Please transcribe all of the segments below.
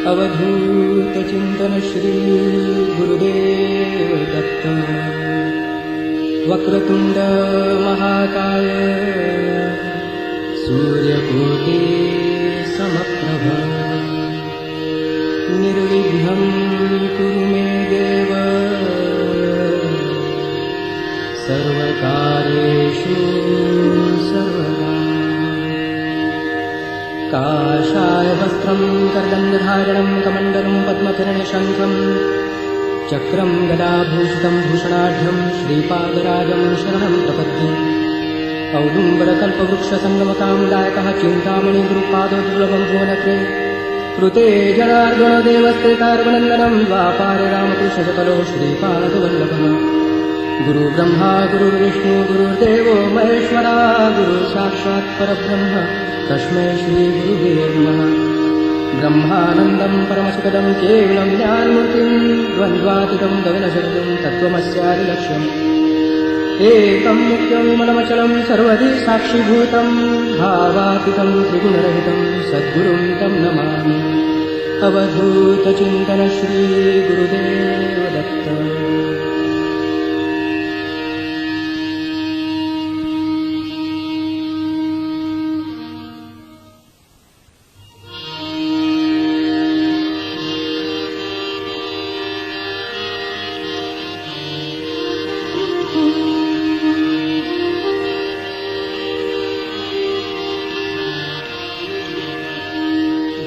अवधूत चिंतन श्री गुरुदेव दत्त। वक्रतुंड महाकाय सूर्यकोटि समप्रभ। निर्विघ्नं कुरु मे देव सर्वकार्येषु सर्वदा। काषाय वस्त्रं कर्दण्डधारणं कमण्डलं पद्मकिरणशङ्खं चक्रं गदाभूषितं भूषणाढ्यं श्रीपादराजं शरणं प्रपद्ये। औदुम्बरकल्पवृक्षसङ्गमकामदायकः चिन्तामणिगुरुपादोर्लभं भुवनत्रे। कृते जनार्दनदेवस्ते कार्वनन्दनं द्वापारे रामकृष्णजकलो श्रीपादवल्लभः। गुरुब्रह्मा गुरुर्विष्णु गुरुर्देवो महेश्वरा। गुरु साक्षात् परब्रह्म तस्मै श्री गुरुवे नमः। ब्रह्मानन्दं परमसुखदं केवलं ज्ञानमूर्तिं द्वन्द्वातीतं गगनसदृशं तत्त्वमस्यादिलक्ष्यम्। एकं नित्यं सर्वदि साक्षिभूतं भावातीतं त्रिगुणरहितं सद्गुरुं तं नमामि। अवधूतचिन्तन श्री गुरुदेव दत्त।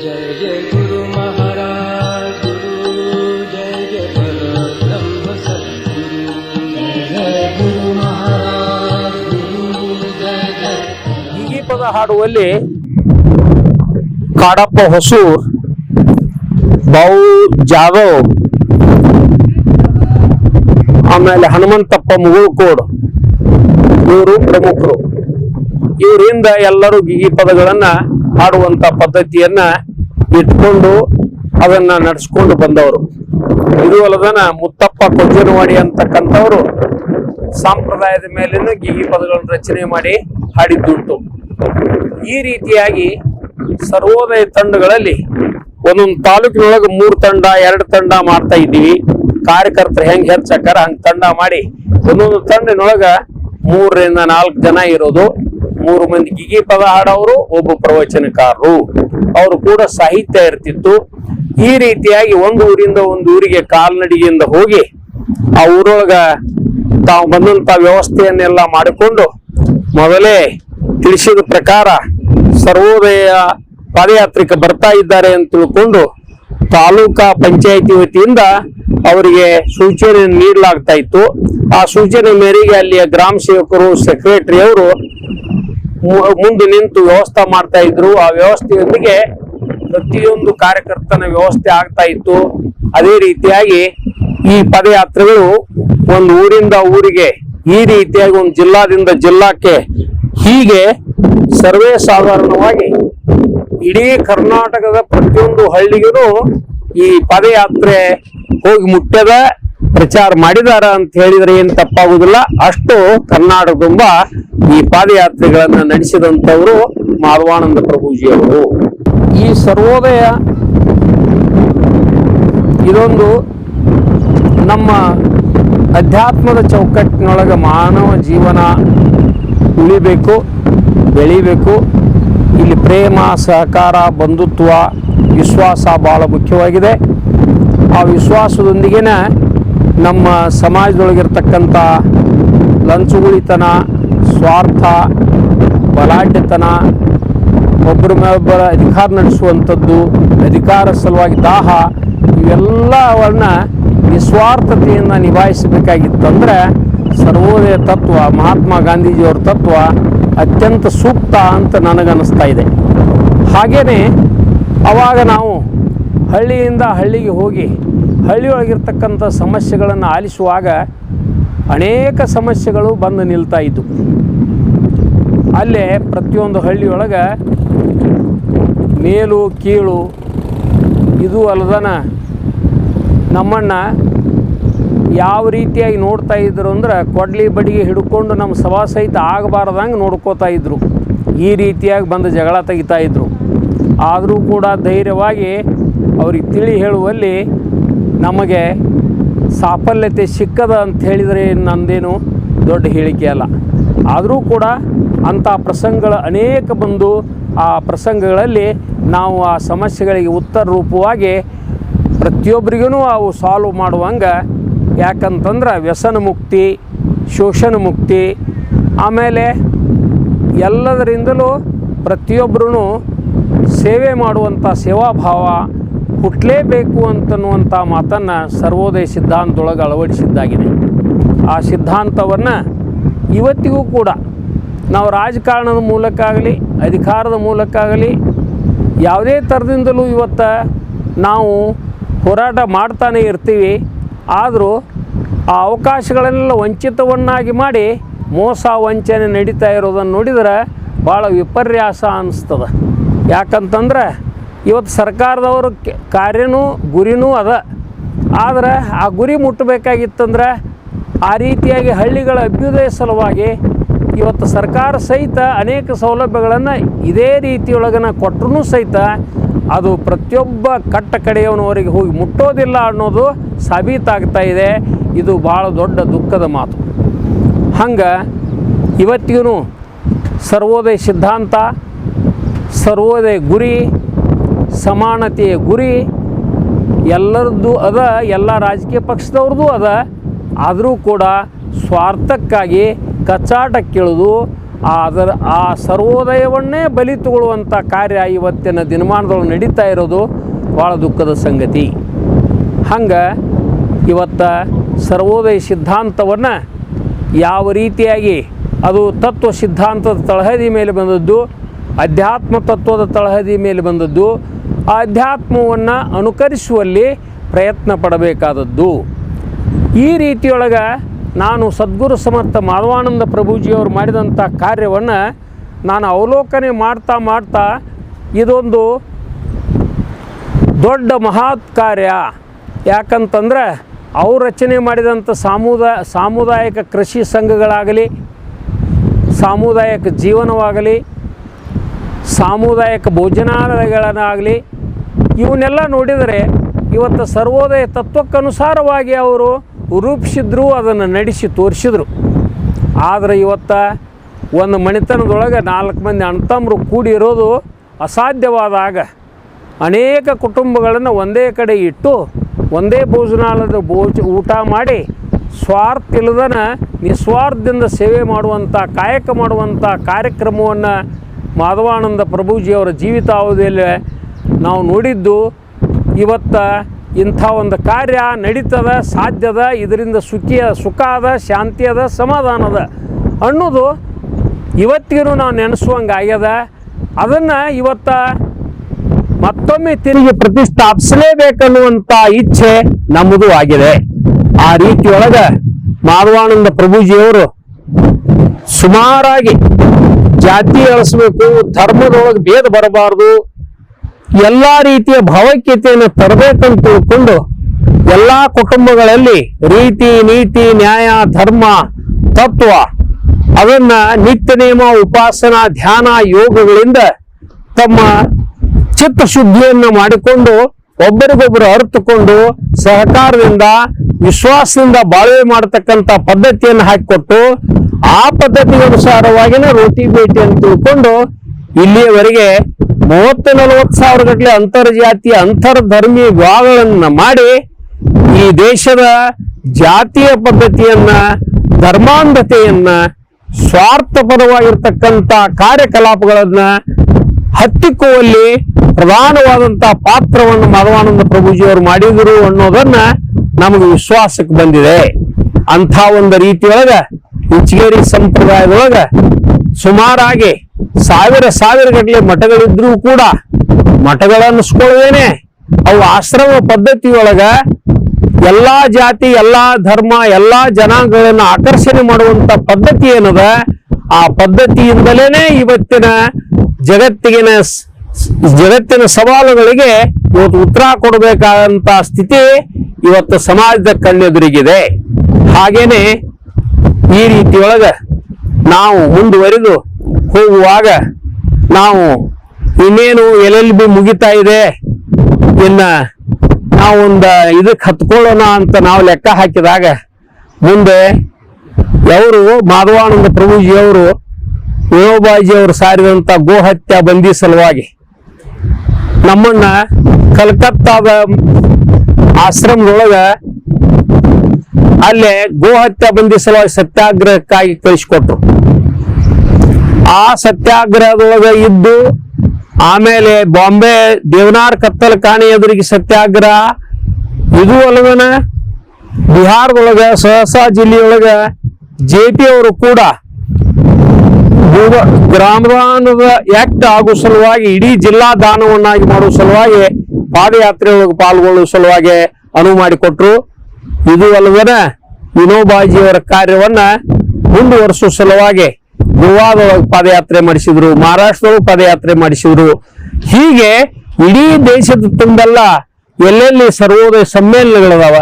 जय जय गुरु महाराज गुरु, जय जय परब्रह्म सद्गुरु। जय जय गुरु महाराज गुरु, जय जय। ಈ ಪದ ಹಾಡುವಲ್ಲಿ ಕಾಡಪ್ಪ ಹೊಸೂರ್, ಬಾವು ಜಾಧವ್, ಆಮೇಲೆ ಹನುಮಂತಪ್ಪ ಮುಗುಳ್ಕೋಡ್ ಇವರು ಪ್ರಮುಖರು. ಇವರಿಂದ ಎಲ್ಲರೂ ಗೀಗಿ ಪದಗಳನ್ನ ಹಾಡುವಂತ ಪದ್ಧತಿಯನ್ನ ಇಟ್ಕೊಂಡು ಅದನ್ನ ನಡೆಸ್ಕೊಂಡು ಬಂದವರು. ಇದು ಅಲ್ಲದನ ಮುತ್ತಪ್ಪ ಕೊಜ್ಜನವಾಡಿ ಅಂತಕ್ಕಂಥವ್ರು ಸಂಪ್ರದಾಯದ ಮೇಲಿನ ಗೀಗಿ ಪದಗಳನ್ನು ರಚನೆ ಮಾಡಿ ಹಾಡಿದ್ದುಂಟು. ಈ ರೀತಿಯಾಗಿ ಸರ್ವೋದಯ ತಂಡಗಳಲ್ಲಿ ಒಂದೊಂದು ತಾಲೂಕಿನೊಳಗೆ 3 ತಂಡ 2 ತಂಡ ಮಾಡ್ತಾ ಇದ್ದೀವಿ. ಕಾರ್ಯಕರ್ತರು ಹೆಂಗ್ ಹೆಚ್ಚಾಕಾರ ಹಂಗ್ ತಂಡ ಮಾಡಿ ಒಂದೊಂದು ತಂಡಿನೊಳಗ 3 ರಿಂದ 4 ಜನ ಇರೋದು. 3 ಮಂದಿ ಗಿಗಿ ಪದ ಹಾಡೋರು, ಒಬ್ಬ ಪ್ರವಚನಕಾರರು, ಅವರು ಕೂಡ ಸಾಹಿತ್ಯ ಇರ್ತಿತ್ತು. ಈ ರೀತಿಯಾಗಿ ಒಂದು ಊರಿಂದ ಒಂದು ಊರಿಗೆ ಕಾಲ್ನಡಿಗೆಯಿಂದ ಹೋಗಿ ಆ ಊರೊಳಗ ತಾವು ಬಂದಂತ ವ್ಯವಸ್ಥೆಯನ್ನೆಲ್ಲ ಮಾಡಿಕೊಂಡು ಮೊದಲೇ ತಿಳಿಸಿದ ಪ್ರಕಾರ ಸರ್ವೋದಯ ಪಾದಯಾತ್ರಿಕ ಬರ್ತಾ ಇದ್ದಾರೆ ಅಂತ ತಿಳ್ಕೊಂಡು ತಾಲೂಕಾ ಪಂಚಾಯಿತಿ ವತಿಯಿಂದ ಅವರಿಗೆ ಸೂಚನೆ ನೀಡಲಾಗ್ತಾ ಇತ್ತು. ಆ ಸೂಚನೆ ಮೇರೆಗೆ ಅಲ್ಲಿಯ ಗ್ರಾಮ ಸೇವಕರು, ಸೆಕ್ರೆಟರಿ ಅವರು ಮುಂದೆ ನಿಂತು ವ್ಯವಸ್ಥೆ ಮಾಡ್ತಾ ಇದ್ರು. ಆ ವ್ಯವಸ್ಥೆಯೊಂದಿಗೆ ಪ್ರತಿಯೊಂದು ಕಾರ್ಯಕರ್ತನ ವ್ಯವಸ್ಥೆ ಆಗ್ತಾ ಇತ್ತು. ಅದೇ ರೀತಿಯಾಗಿ ಈ ಪದಯಾತ್ರೆಗಳು ಒಂದು ಊರಿಂದ ಊರಿಗೆ, ಈ ರೀತಿಯಾಗಿ ಒಂದು ಜಿಲ್ಲಾದಿಂದ ಜಿಲ್ಲಾಕ್ಕೆ, ಹೀಗೆ ಸರ್ವೇ ಸಾಧಾರಣವಾಗಿ ಇಡೀ ಕರ್ನಾಟಕದ ಪ್ರತಿಯೊಂದು ಹಳ್ಳಿಗೂ ಈ ಪದಯಾತ್ರೆ ಹೋಗಿ ಮುಟ್ಟ್ಯದ, ಪ್ರಚಾರ ಮಾಡಿದಾರ ಅಂತ ಹೇಳಿದ್ರೆ ಏನ್ ತಪ್ಪಾಗುದಿಲ್ಲ. ಅಷ್ಟು ಕರ್ನಾಟಕ ತುಂಬಾ ಈ ಪಾದಯಾತ್ರೆಗಳನ್ನ ನಡೆಸಿದಂತವರು ಮಾಧವಾನಂದ ಪ್ರಭುಜಿಯವರು. ಈ ಸರ್ವೋದಯ ಇದೊಂದು ನಮ್ಮ ಅಧ್ಯಾತ್ಮದ ಚೌಕಟ್ಟಿನೊಳಗೆ ಮಾನವ ಜೀವನ ಉಳಿಬೇಕು, ಬೆಳಿಬೇಕು. ಇಲ್ಲಿ ಪ್ರೇಮ, ಸಹಕಾರ, ಬಂಧುತ್ವ, ವಿಶ್ವಾಸ ಬಹಳ ಮುಖ್ಯವಾಗಿದೆ. ಆ ವಿಶ್ವಾಸದೊಂದಿಗೆನ ನಮ್ಮ ಸಮಾಜದೊಳಗಿರ್ತಕ್ಕಂಥ ಲಂಚಗುಳಿತನ, ಸ್ವಾರ್ಥ, ಬಲಾಢ್ಯತನ, ಒಬ್ಬರ ಮೇಲೊಬ್ಬರ ಅಧಿಕಾರ ನಡೆಸುವಂಥದ್ದು, ಅಧಿಕಾರ ಸಲುವಾಗಿ ದಾಹ, ಇವೆಲ್ಲವನ್ನ ನಿಸ್ವಾರ್ಥತೆಯಿಂದ ನಿಭಾಯಿಸಬೇಕಾಗಿತ್ತಂದ್ರೆ ಸರ್ವೋದಯ ತತ್ವ, ಮಹಾತ್ಮ ಗಾಂಧೀಜಿಯವರ ತತ್ವ ಅತ್ಯಂತ ಸೂಕ್ತ ಅಂತ ನನಗನ್ನಿಸ್ತಾ ಇದೆ. ಹಾಗೇನೆ ಅವಾಗ ನಾವು ಹಳ್ಳಿಯಿಂದ ಹಳ್ಳಿಗೆ ಹೋಗಿ ಹಳ್ಳಿಯೊಳಗಿರ್ತಕ್ಕಂಥ ಸಮಸ್ಯೆಗಳನ್ನು ಆಲಿಸುವಾಗ ಅನೇಕ ಸಮಸ್ಯೆಗಳು ಬಂದು ನಿಲ್ತಾ ಇದ್ದವು. ಅಲ್ಲೇ ಪ್ರತಿಯೊಂದು ಹಳ್ಳಿಯೊಳಗೆ ಮೇಲು ಕೀಳು ಇದು ಅಲ್ಲದನ ನಮ್ಮನ್ನು ಯಾವ ರೀತಿಯಾಗಿ ನೋಡ್ತಾ ಇದ್ರು ಅಂದ್ರೆ ಕೊಡ್ಲಿ ಬಡಿಗೆ ಹಿಡ್ಕೊಂಡು ನಮ್ಮ ಸಭಾ ಸಹಿತ ಆಗಬಾರ್ದಂಗೆ ನೋಡ್ಕೋತಾ ಇದ್ರು. ಈ ರೀತಿಯಾಗಿ ಬಂದು ಜಗಳ ತೆಗಿತಾ ಇದ್ರು. ಆದರೂ ಕೂಡ ಧೈರ್ಯವಾಗಿ ಅವ್ರಿಗೆ ತಿಳಿ ಹೇಳುವಲ್ಲಿ ನಮಗೆ ಸಾಫಲ್ಯತೆ ಸಿಕ್ಕದ ಅಂತ ಹೇಳಿದರೆ ನಂದೇನು ದೊಡ್ಡ ಹೇಳಿಕೆ ಅಲ್ಲ. ಆದರೂ ಕೂಡ ಅಂಥ ಪ್ರಸಂಗಗಳು ಅನೇಕ ಬಂದು ಆ ಪ್ರಸಂಗಗಳಲ್ಲಿ ನಾವು ಆ ಸಮಸ್ಯೆಗಳಿಗೆ ಉತ್ತರ ರೂಪವಾಗಿ ಪ್ರತಿಯೊಬ್ಬರಿಗೂ ಅವು ಸಾಲ್ವ್ ಮಾಡುವಂಗೆ, ಯಾಕಂತಂದ್ರೆ ವ್ಯಸನ ಮುಕ್ತಿ, ಶೋಷಣ ಮುಕ್ತಿ, ಆಮೇಲೆ ಎಲ್ಲದರಿಂದಲೂ ಪ್ರತಿಯೊಬ್ಬರೂ ಸೇವೆ ಮಾಡುವಂಥ ಸೇವಾಭಾವ ಹುಟ್ಟಲೇಬೇಕು ಅಂತನ್ನುವಂಥ ಮಾತನ್ನು ಸರ್ವೋದಯ ಸಿದ್ಧಾಂತದೊಳಗೆ ಅಳವಡಿಸಿದ್ದಾಗಿದೆ. ಆ ಸಿದ್ಧಾಂತವನ್ನು ಇವತ್ತಿಗೂ ಕೂಡ ನಾವು ರಾಜಕಾರಣದ ಮೂಲಕ ಆಗಲಿ ಅಧಿಕಾರದ ಮೂಲಕ ಆಗಲಿ ಯಾವುದೇ ಥರದಿಂದಲೂ ಇವತ್ತು ನಾವು ಹೋರಾಟ ಮಾಡ್ತಾನೆ ಇರ್ತೀವಿ. ಆದರೂ ಆ ಅವಕಾಶಗಳನ್ನೆಲ್ಲ ವಂಚಿತವನ್ನಾಗಿ ಮಾಡಿ ಮೋಸ ವಂಚನೆ ನಡೀತಾ ಇರೋದನ್ನು ನೋಡಿದ್ರೆ ಭಾಳ ವಿಪರ್ಯಾಸ ಅನ್ನಿಸ್ತದೆ. ಯಾಕಂತಂದ್ರೆ ಇವತ್ತು ಸರ್ಕಾರದವ್ರ ಕಾರ್ಯನೂ ಗುರಿನೂ ಅದ. ಆದರೆ ಆ ಗುರಿ ಮುಟ್ಟಬೇಕಾಗಿತ್ತಂದ್ರೆ ಆ ರೀತಿಯಾಗಿ ಹಳ್ಳಿಗಳ ಅಭ್ಯುದಯ ಸಲುವಾಗಿ ಇವತ್ತು ಸರ್ಕಾರ ಸಹಿತ ಅನೇಕ ಸೌಲಭ್ಯಗಳನ್ನು ಇದೇ ರೀತಿಯೊಳಗನ ಕೊಟ್ಟರೂ ಸಹಿತ ಅದು ಪ್ರತಿಯೊಬ್ಬ ಕಟ್ಟ ಕಡೆಯವನವರಿಗೆ ಹೋಗಿ ಮುಟ್ಟೋದಿಲ್ಲ ಅನ್ನೋದು ಸಾಬೀತಾಗ್ತಾ ಇದೆ. ಇದು ಭಾಳ ದೊಡ್ಡ ದುಃಖದ ಮಾತು. ಹಂಗೆ ಇವತ್ತಿಗೂ ಸರ್ವೋದಯ ಸಿದ್ಧಾಂತ, ಸರ್ವೋದಯ ಗುರಿ, ಸಮಾನತೆಯ ಗುರಿ ಎಲ್ಲರದ್ದು ಅದ, ಎಲ್ಲ ರಾಜಕೀಯ ಪಕ್ಷದವ್ರದ್ದು ಅದ. ಆದರೂ ಕೂಡ ಸ್ವಾರ್ಥಕ್ಕಾಗಿ ಕಚ್ಚಾಟಕ್ಕಿಳಿದು ಆ ಸರ್ವೋದಯವನ್ನೇ ಬಲಿ ತಗೊಳ್ಳುವಂಥ ಕಾರ್ಯ ಇವತ್ತಿನ ದಿನಮಾನದೊಳಗೆ ನಡೀತಾ ಇರೋದು ಭಾಳ ದುಃಖದ ಸಂಗತಿ. ಹಂಗೆ ಇವತ್ತು ಸರ್ವೋದಯ ಸಿದ್ಧಾಂತವನ್ನು ಯಾವ ರೀತಿಯಾಗಿ ಅದು ತತ್ವ ಸಿದ್ಧಾಂತದ ತಳಹದಿ ಮೇಲೆ ಬಂದದ್ದು, ಅಧ್ಯಾತ್ಮ ತತ್ವದ ತಳಹದಿ ಮೇಲೆ ಬಂದದ್ದು, ಆ ಅಧ್ಯಾತ್ಮವನ್ನು ಅನುಕರಿಸುವಲ್ಲಿ ಪ್ರಯತ್ನ ಪಡಬೇಕಾದದ್ದು. ಈ ರೀತಿಯೊಳಗೆ ನಾನು ಸದ್ಗುರು ಸಮರ್ಥ ಮಾಧವಾನಂದ ಪ್ರಭುಜಿಯವರು ಮಾಡಿದಂಥ ಕಾರ್ಯವನ್ನು ನಾನು ಅವಲೋಕನೆ ಮಾಡ್ತಾ ಇದೊಂದು ದೊಡ್ಡ ಮಹತ್ ಕಾರ್ಯ. ಯಾಕಂತಂದ್ರೆ ಅವ್ರು ರಚನೆ ಮಾಡಿದಂಥ ಸಾಮುದಾಯಿಕ ಕೃಷಿ ಸಂಘಗಳಾಗಲಿ, ಸಾಮುದಾಯಿಕ ಜೀವನವಾಗಲಿ, ಸಾಮುದಾಯಿಕ ಭೋಜನಾಲಯಗಳನ್ನಾಗಲಿ, ಇವನ್ನೆಲ್ಲ ನೋಡಿದರೆ ಇವತ್ತು ಸರ್ವೋದಯ ತತ್ವಕ್ಕನುಸಾರವಾಗಿ ಅವರು ರೂಪಿಸಿದ್ರು, ಅದನ್ನು ನಡೆಸಿ ತೋರಿಸಿದ್ರು. ಆದರೆ ಇವತ್ತು ಒಂದು ಮನೆತನದೊಳಗೆ 4 ಮಂದಿ ಅಣ್ಣತಮ್ಮರು ಕೂಡಿರೋದು ಅಸಾಧ್ಯವಾದಾಗ ಅನೇಕ ಕುಟುಂಬಗಳನ್ನು ಒಂದೇ ಕಡೆ ಇಟ್ಟು ಒಂದೇ ಭೋಜನಾಲಯದ ಊಟ ಮಾಡಿ ಸ್ವಾರ್ಥ ಇಲ್ಲದನ ನಿಸ್ವಾರ್ಥದಿಂದ ಸೇವೆ ಮಾಡುವಂಥ, ಕಾಯಕ ಮಾಡುವಂಥ ಕಾರ್ಯಕ್ರಮವನ್ನು ಮಾಧವಾನಂದ ಪ್ರಭುಜಿಯವರ ಜೀವಿತಾವಧಿಯಲ್ಲಿ ನಾವು ನೋಡಿದ್ದು. ಇವತ್ತು ಇಂಥ ಒಂದು ಕಾರ್ಯ ನಡೀತದ, ಸಾಧ್ಯದ, ಇದರಿಂದ ಸುಖ ಅದ, ಶಾಂತಿ ಅದ, ಸಮಾಧಾನದ ಅನ್ನೋದು ಇವತ್ತಿಗೂ ನಾವು ನೆನೆಸುವಂಗೆ ಆಗ್ಯದ. ಅದನ್ನು ಇವತ್ತು ಮತ್ತೊಮ್ಮೆ ತಿರುಗಿ ಪ್ರತಿಷ್ಠಾಪಿಸಲೇಬೇಕನ್ನುವಂಥ ಇಚ್ಛೆ ನಮ್ಮದು ಆಗಿದೆ. ಆ ರೀತಿಯೊಳಗೆ ಮಾಧವಾನಂದ ಪ್ರಭುಜಿಯವರು ಸುಮಾರಾಗಿ ಜಾತಿ ಅಳಿಸ್ಬೇಕು, ಧರ್ಮದೊಳಗೆ ಭೇದ ಬರಬಾರ್ದು, ಎಲ್ಲ ರೀತಿಯ ಭಾವೈಕ್ಯತೆಯನ್ನು ತರಬೇಕಂತ ತಿಳ್ಕೊಂಡು ಎಲ್ಲ ಕುಟುಂಬಗಳಲ್ಲಿ ರೀತಿ, ನೀತಿ, ನ್ಯಾಯ, ಧರ್ಮ, ತತ್ವ ಅದನ್ನ ನಿತ್ಯ ನಿಯಮ, ಉಪಾಸನಾ, ಧ್ಯಾನ, ಯೋಗಗಳಿಂದ ತಮ್ಮ ಚಿತ್ತಶುದ್ಧಿಯನ್ನು ಮಾಡಿಕೊಂಡು ಒಬ್ಬರಿಗೊಬ್ಬರು ಅರ್ಥಕೊಂಡು ಸಹಕಾರದಿಂದ ವಿಶ್ವಾಸದಿಂದ ಬಾಳ್ವೆ ಮಾಡತಕ್ಕಂಥ ಪದ್ಧತಿಯನ್ನು ಹಾಕಿಕೊಟ್ಟು ಆ ಪದ್ಧತಿಗೆ ಅನುಸಾರವಾಗಿನ ರೋಟಿ ಬೇಟಿ ಅಂತ ತಿಳ್ಕೊಂಡು ಇಲ್ಲಿಯವರೆಗೆ 30-40 ಸಾವಿರ ಗಟ್ಟಲೆ ಅಂತರ್ಜಾತೀಯ ಅಂತರ್ಧರ್ಮೀಯ ವಿವಾಹಗಳನ್ನು ಮಾಡಿ ಈ ದೇಶದ ಜಾತಿಯ ಪದ್ಧತಿಯನ್ನ, ಧರ್ಮಾಂಧತೆಯನ್ನ, ಸ್ವಾರ್ಥಪರವಾಗಿರ್ತಕ್ಕಂಥ ಕಾರ್ಯಕಲಾಪಗಳನ್ನ ಹತ್ತಿಕ್ಕುವಲ್ಲಿ ಪ್ರಧಾನವಾದಂತಹ ಪಾತ್ರವನ್ನು ಮಾಧವಾನಂದ ಪ್ರಭುಜಿಯವರು ಮಾಡಿದರು ಅನ್ನೋದನ್ನ ನಮಗೆ ವಿಶ್ವಾಸಕ್ಕೆ ಬಂದಿದೆ. ಅಂಥ ಒಂದು ರೀತಿಯೊಳಗ ಇಂಚಗೇರಿ ಸಂಪ್ರದಾಯದೊಳಗ ಸುಮಾರಾಗಿ ಸಾವಿರ ಗಟ್ಟಲೆ ಮಠಗಳಿದ್ರೂ ಕೂಡ ಮಠಗಳನ್ನಿಸ್ಕೊಳ್ಳದೇನೆ ಅವು ಆಶ್ರಮ ಪದ್ಧತಿಯೊಳಗ ಎಲ್ಲಾ ಜಾತಿ, ಎಲ್ಲಾ ಧರ್ಮ, ಎಲ್ಲಾ ಜನಾಂಗಗಳನ್ನು ಆಕರ್ಷಣೆ ಮಾಡುವಂತ ಪದ್ಧತಿ ಏನದ, ಆ ಪದ್ಧತಿಯಿಂದಲೇನೆ ಇವತ್ತಿನ ಜಗತ್ತಿನ ಸವಾಲುಗಳಿಗೆ ಇವತ್ತು ಉತ್ತರ ಕೊಡಬೇಕಾದಂತ ಸ್ಥಿತಿ ಇವತ್ತು ಸಮಾಜದ ಕಣ್ಣೆದುರಿಗಿದೆ. ಹಾಗೇನೆ ಈ ರೀತಿಯೊಳಗ ನಾವು ಮುಂದುವರಿದು ಹೋಗುವಾಗ ನಾವು ಇನ್ನೇನು LLB ಮುಗಿತಾ ಇದೆ, ಇನ್ನ ನಾವೊಂದ ಇದಕ್ಕೆ ಹತ್ಕೊಳ್ಳೋಣ ಅಂತ ನಾವು ಲೆಕ್ಕ ಹಾಕಿದಾಗ ಮುಂದೆ ಅವರು ಮಾಧವಾನಂದ ಪ್ರಭುಜಿಯವರು ವಿನೋಬಾಜಿಯವರು ಸಾರಿದಂತ ಗೋಹತ್ಯೆ ಬಂದಿ ಸಲುವಾಗಿ ನಮ್ಮನ್ನ ಕಲ್ಕತ್ತಾದ ಆಶ್ರಮದೊಳಗ ಅಲ್ಲೇ ಗೋಹತ್ಯೆ ಬಂದಿ ಸಲುವಾಗಿ ಸತ್ಯಾಗ್ರಹಕ್ಕಾಗಿ ಕಳಿಸಿಕೊಟ್ರು. ಆ ಸತ್ಯಾಗ್ರಹದೊಳಗ ಇದ್ದು ಆಮೇಲೆ ಬಾಂಬೆ ದೇವನಾರ್ ಕತ್ತಲ ಕಾಣಿ ಎದುರಿಗೆ ಸತ್ಯಾಗ್ರಹ, ಇದು ಅಲ್ಲದನ ಬಿಹಾರದೊಳಗ ಸಹಸಾ ಜಿಲ್ಲೆಯೊಳಗ ಜೆಪಿ ಅವರು ಕೂಡ ಗ್ರಾಮದಾನದ ಆಕ್ಟ್ ಆಗುವ ಸಲುವಾಗಿ ಇಡೀ ಜಿಲ್ಲಾ ದಾನವನ್ನಾಗಿ ಮಾಡುವ ಸಲುವಾಗಿ ಪಾದಯಾತ್ರೆಯೊಳಗೆ ಪಾಲ್ಗೊಳ್ಳುವ ಸಲುವಾಗಿ ಅನುವು ಮಾಡಿಕೊಟ್ರು. ಇದು ಅಲ್ಲದನ ವಿನೋಬಾಜಿಯವರ ಕಾರ್ಯವನ್ನ ಮುಂದುವರಿಸುವ ಸಲುವಾಗಿ ಗೋವಾದೊಳಗೆ ಪಾದಯಾತ್ರೆ ಮಾಡಿಸಿದ್ರು, ಮಹಾರಾಷ್ಟ್ರದೊಳಗೆ ಪಾದಯಾತ್ರೆ ಮಾಡಿಸಿದ್ರು. ಹೀಗೆ ಇಡೀ ದೇಶದ ತುಂಬೆಲ್ಲ ಎಲ್ಲೆಲ್ಲಿ ಸರ್ವೋದಯ ಸಮ್ಮೇಳನಗಳದಾವ,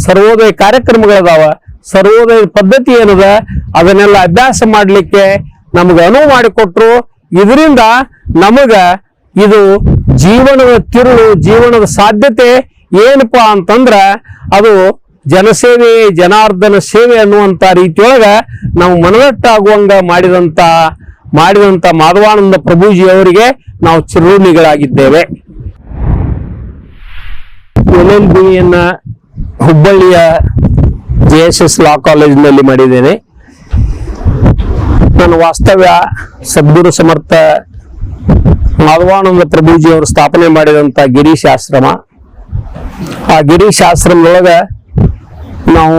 ಸರ್ವೋದಯ ಕಾರ್ಯಕ್ರಮಗಳದಾವ, ಸರ್ವೋದಯ ಪದ್ಧತಿ ಏನದ ಅದನ್ನೆಲ್ಲ ಅಭ್ಯಾಸ ಮಾಡ್ಲಿಕ್ಕೆ ನಮ್ಗೆ ಅನುವು ಮಾಡಿಕೊಟ್ರು. ಇದರಿಂದ ನಮಗ ಇದು ಜೀವನದ ತಿರುಳು, ಜೀವನದ ಸಾಧ್ಯತೆ ಏನಪ್ಪಾ ಅಂತಂದ್ರ ಅದು ಜನಸೇವೆ, ಜನಾರ್ದನ ಸೇವೆ ಅನ್ನುವಂತ ರೀತಿಯೊಳಗ ನಾವು ಮನದಟ್ಟಾಗುವಂಗ ಮಾಡಿದಂತ ಮಾಧವಾನಂದ ಪ್ರಭುಜಿ ಅವರಿಗೆ ನಾವು ಚಿರಋಣಿಗಳಾಗಿದ್ದೇವೆ. LLB ಹುಬ್ಬಳ್ಳಿಯ JSS ಲಾ ಕಾಲೇಜಿನಲ್ಲಿ ಮಾಡಿದ್ದೇನೆ. ನನ್ನ ವಾಸ್ತವ್ಯ ಸದ್ಗುರು ಸಮರ್ಥ ಮಾಧವಾನಂದ ಪ್ರಭುಜಿ ಅವರು ಸ್ಥಾಪನೆ ಮಾಡಿದಂತ ಗಿರೀಶ್ ಆಶ್ರಮ. ಆ ಗಿರೀಶ್ ಆಶ್ರಮದೊಳಗ ನಾವು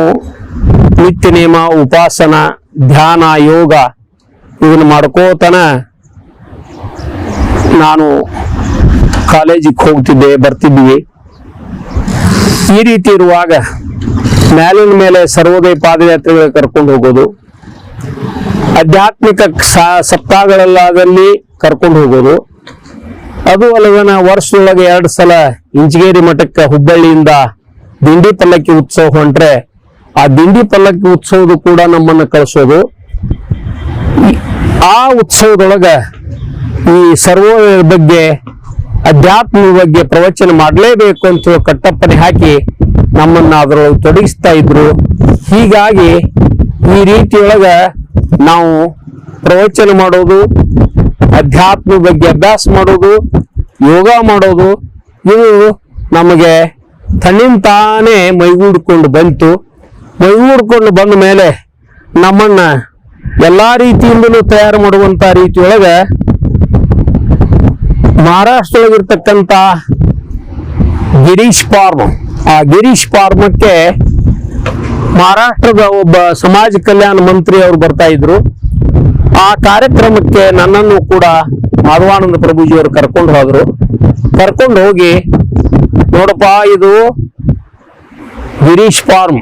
ನಿತ್ಯ ನೇಮ, ಉಪಾಸನ, ಧ್ಯಾನ, ಯೋಗ ಇದನ್ನು ಮಾಡ್ಕೋತನ ನಾನು ಕಾಲೇಜಿಗೆ ಹೋಗ್ತಿದ್ದೆ, ಬರ್ತಿದ್ವಿ. ಈ ರೀತಿ ಇರುವಾಗ ಮೇಲಿನ ಮೇಲೆ ಸರ್ವೋದಯ ಪಾದಯಾತ್ರೆಗಳಿಗೆ ಕರ್ಕೊಂಡು ಹೋಗೋದು, ಆಧ್ಯಾತ್ಮಿಕ ಸಪ್ತಾಹಗಳಲ್ಲಾದಲ್ಲಿ ಕರ್ಕೊಂಡು ಹೋಗೋದು, ಅದು ಅಲ್ಲದನ ವರ್ಷದೊಳಗೆ 2 ಸಲ ಇಂಚಗೇರಿ ಮಠಕ್ಕೆ ಹುಬ್ಬಳ್ಳಿಯಿಂದ ದಿಂಡಿ ಪಲ್ಲಕ್ಕಿ ಉತ್ಸವ ಹೊಂಟ್ರೆ ಆ ದಿಂಡಿ ಪಲ್ಲಕ್ಕಿ ಉತ್ಸವದ ಕೂಡ ನಮ್ಮನ್ನು ಕಳಿಸೋದು. ಆ ಉತ್ಸವದೊಳಗ ಈ ಸರ್ವೋದಯದ ಬಗ್ಗೆ, ಅಧ್ಯಾತ್ಮದ ಬಗ್ಗೆ ಪ್ರವಚನ ಮಾಡಲೇಬೇಕು ಅಂತ ಕಟ್ಟಪ್ಪನೆ ಹಾಕಿ ನಮ್ಮನ್ನ ಅದರೊಳಗೆ ತೊಡಗಿಸ್ತಾ ಇದ್ರು. ಹೀಗಾಗಿ ಈ ರೀತಿಯೊಳಗ ನಾವು ಪ್ರವಚನ ಮಾಡೋದು, ಅಧ್ಯಾತ್ಮದ ಬಗ್ಗೆ ಅಭ್ಯಾಸ ಮಾಡೋದು, ಯೋಗ ಮಾಡೋದು, ಇದು ನಮಗೆ ತನ್ನಿಂತಾನೇ ಮೈಗೂಡಿಕೊಂಡು ಬಂತು. ಮೈಗೂಡಿಕೊಂಡು ಬಂದ ಮೇಲೆ ನಮ್ಮನ್ನ ಎಲ್ಲಾ ರೀತಿಯಿಂದಲೂ ತಯಾರು ಮಾಡುವಂತ ರೀತಿಯೊಳಗ ಮಹಾರಾಷ್ಟ್ರದೊಳಗಿರ್ತಕ್ಕಂಥ ಗಿರೀಶ್ ಫಾರ್ಮ್, ಆ ಗಿರೀಶ್ ಫಾರ್ಮಕ್ಕೆ ಮಹಾರಾಷ್ಟ್ರದ ಒಬ್ಬ ಸಮಾಜ ಕಲ್ಯಾಣ ಮಂತ್ರಿ ಅವರು ಬರ್ತಾ ಇದ್ರು. ಆ ಕಾರ್ಯಕ್ರಮಕ್ಕೆ ನನ್ನನ್ನು ಕೂಡ ಮಾಧವಾನಂದ ಪ್ರಭುಜಿ ಅವರು ಕರ್ಕೊಂಡು ಹೋದ್ರು. ಕರ್ಕೊಂಡು ಹೋಗಿ, ನೋಡಪ್ಪ, ಇದು ಗಿರೀಶ್ ಫಾರ್ಮ್,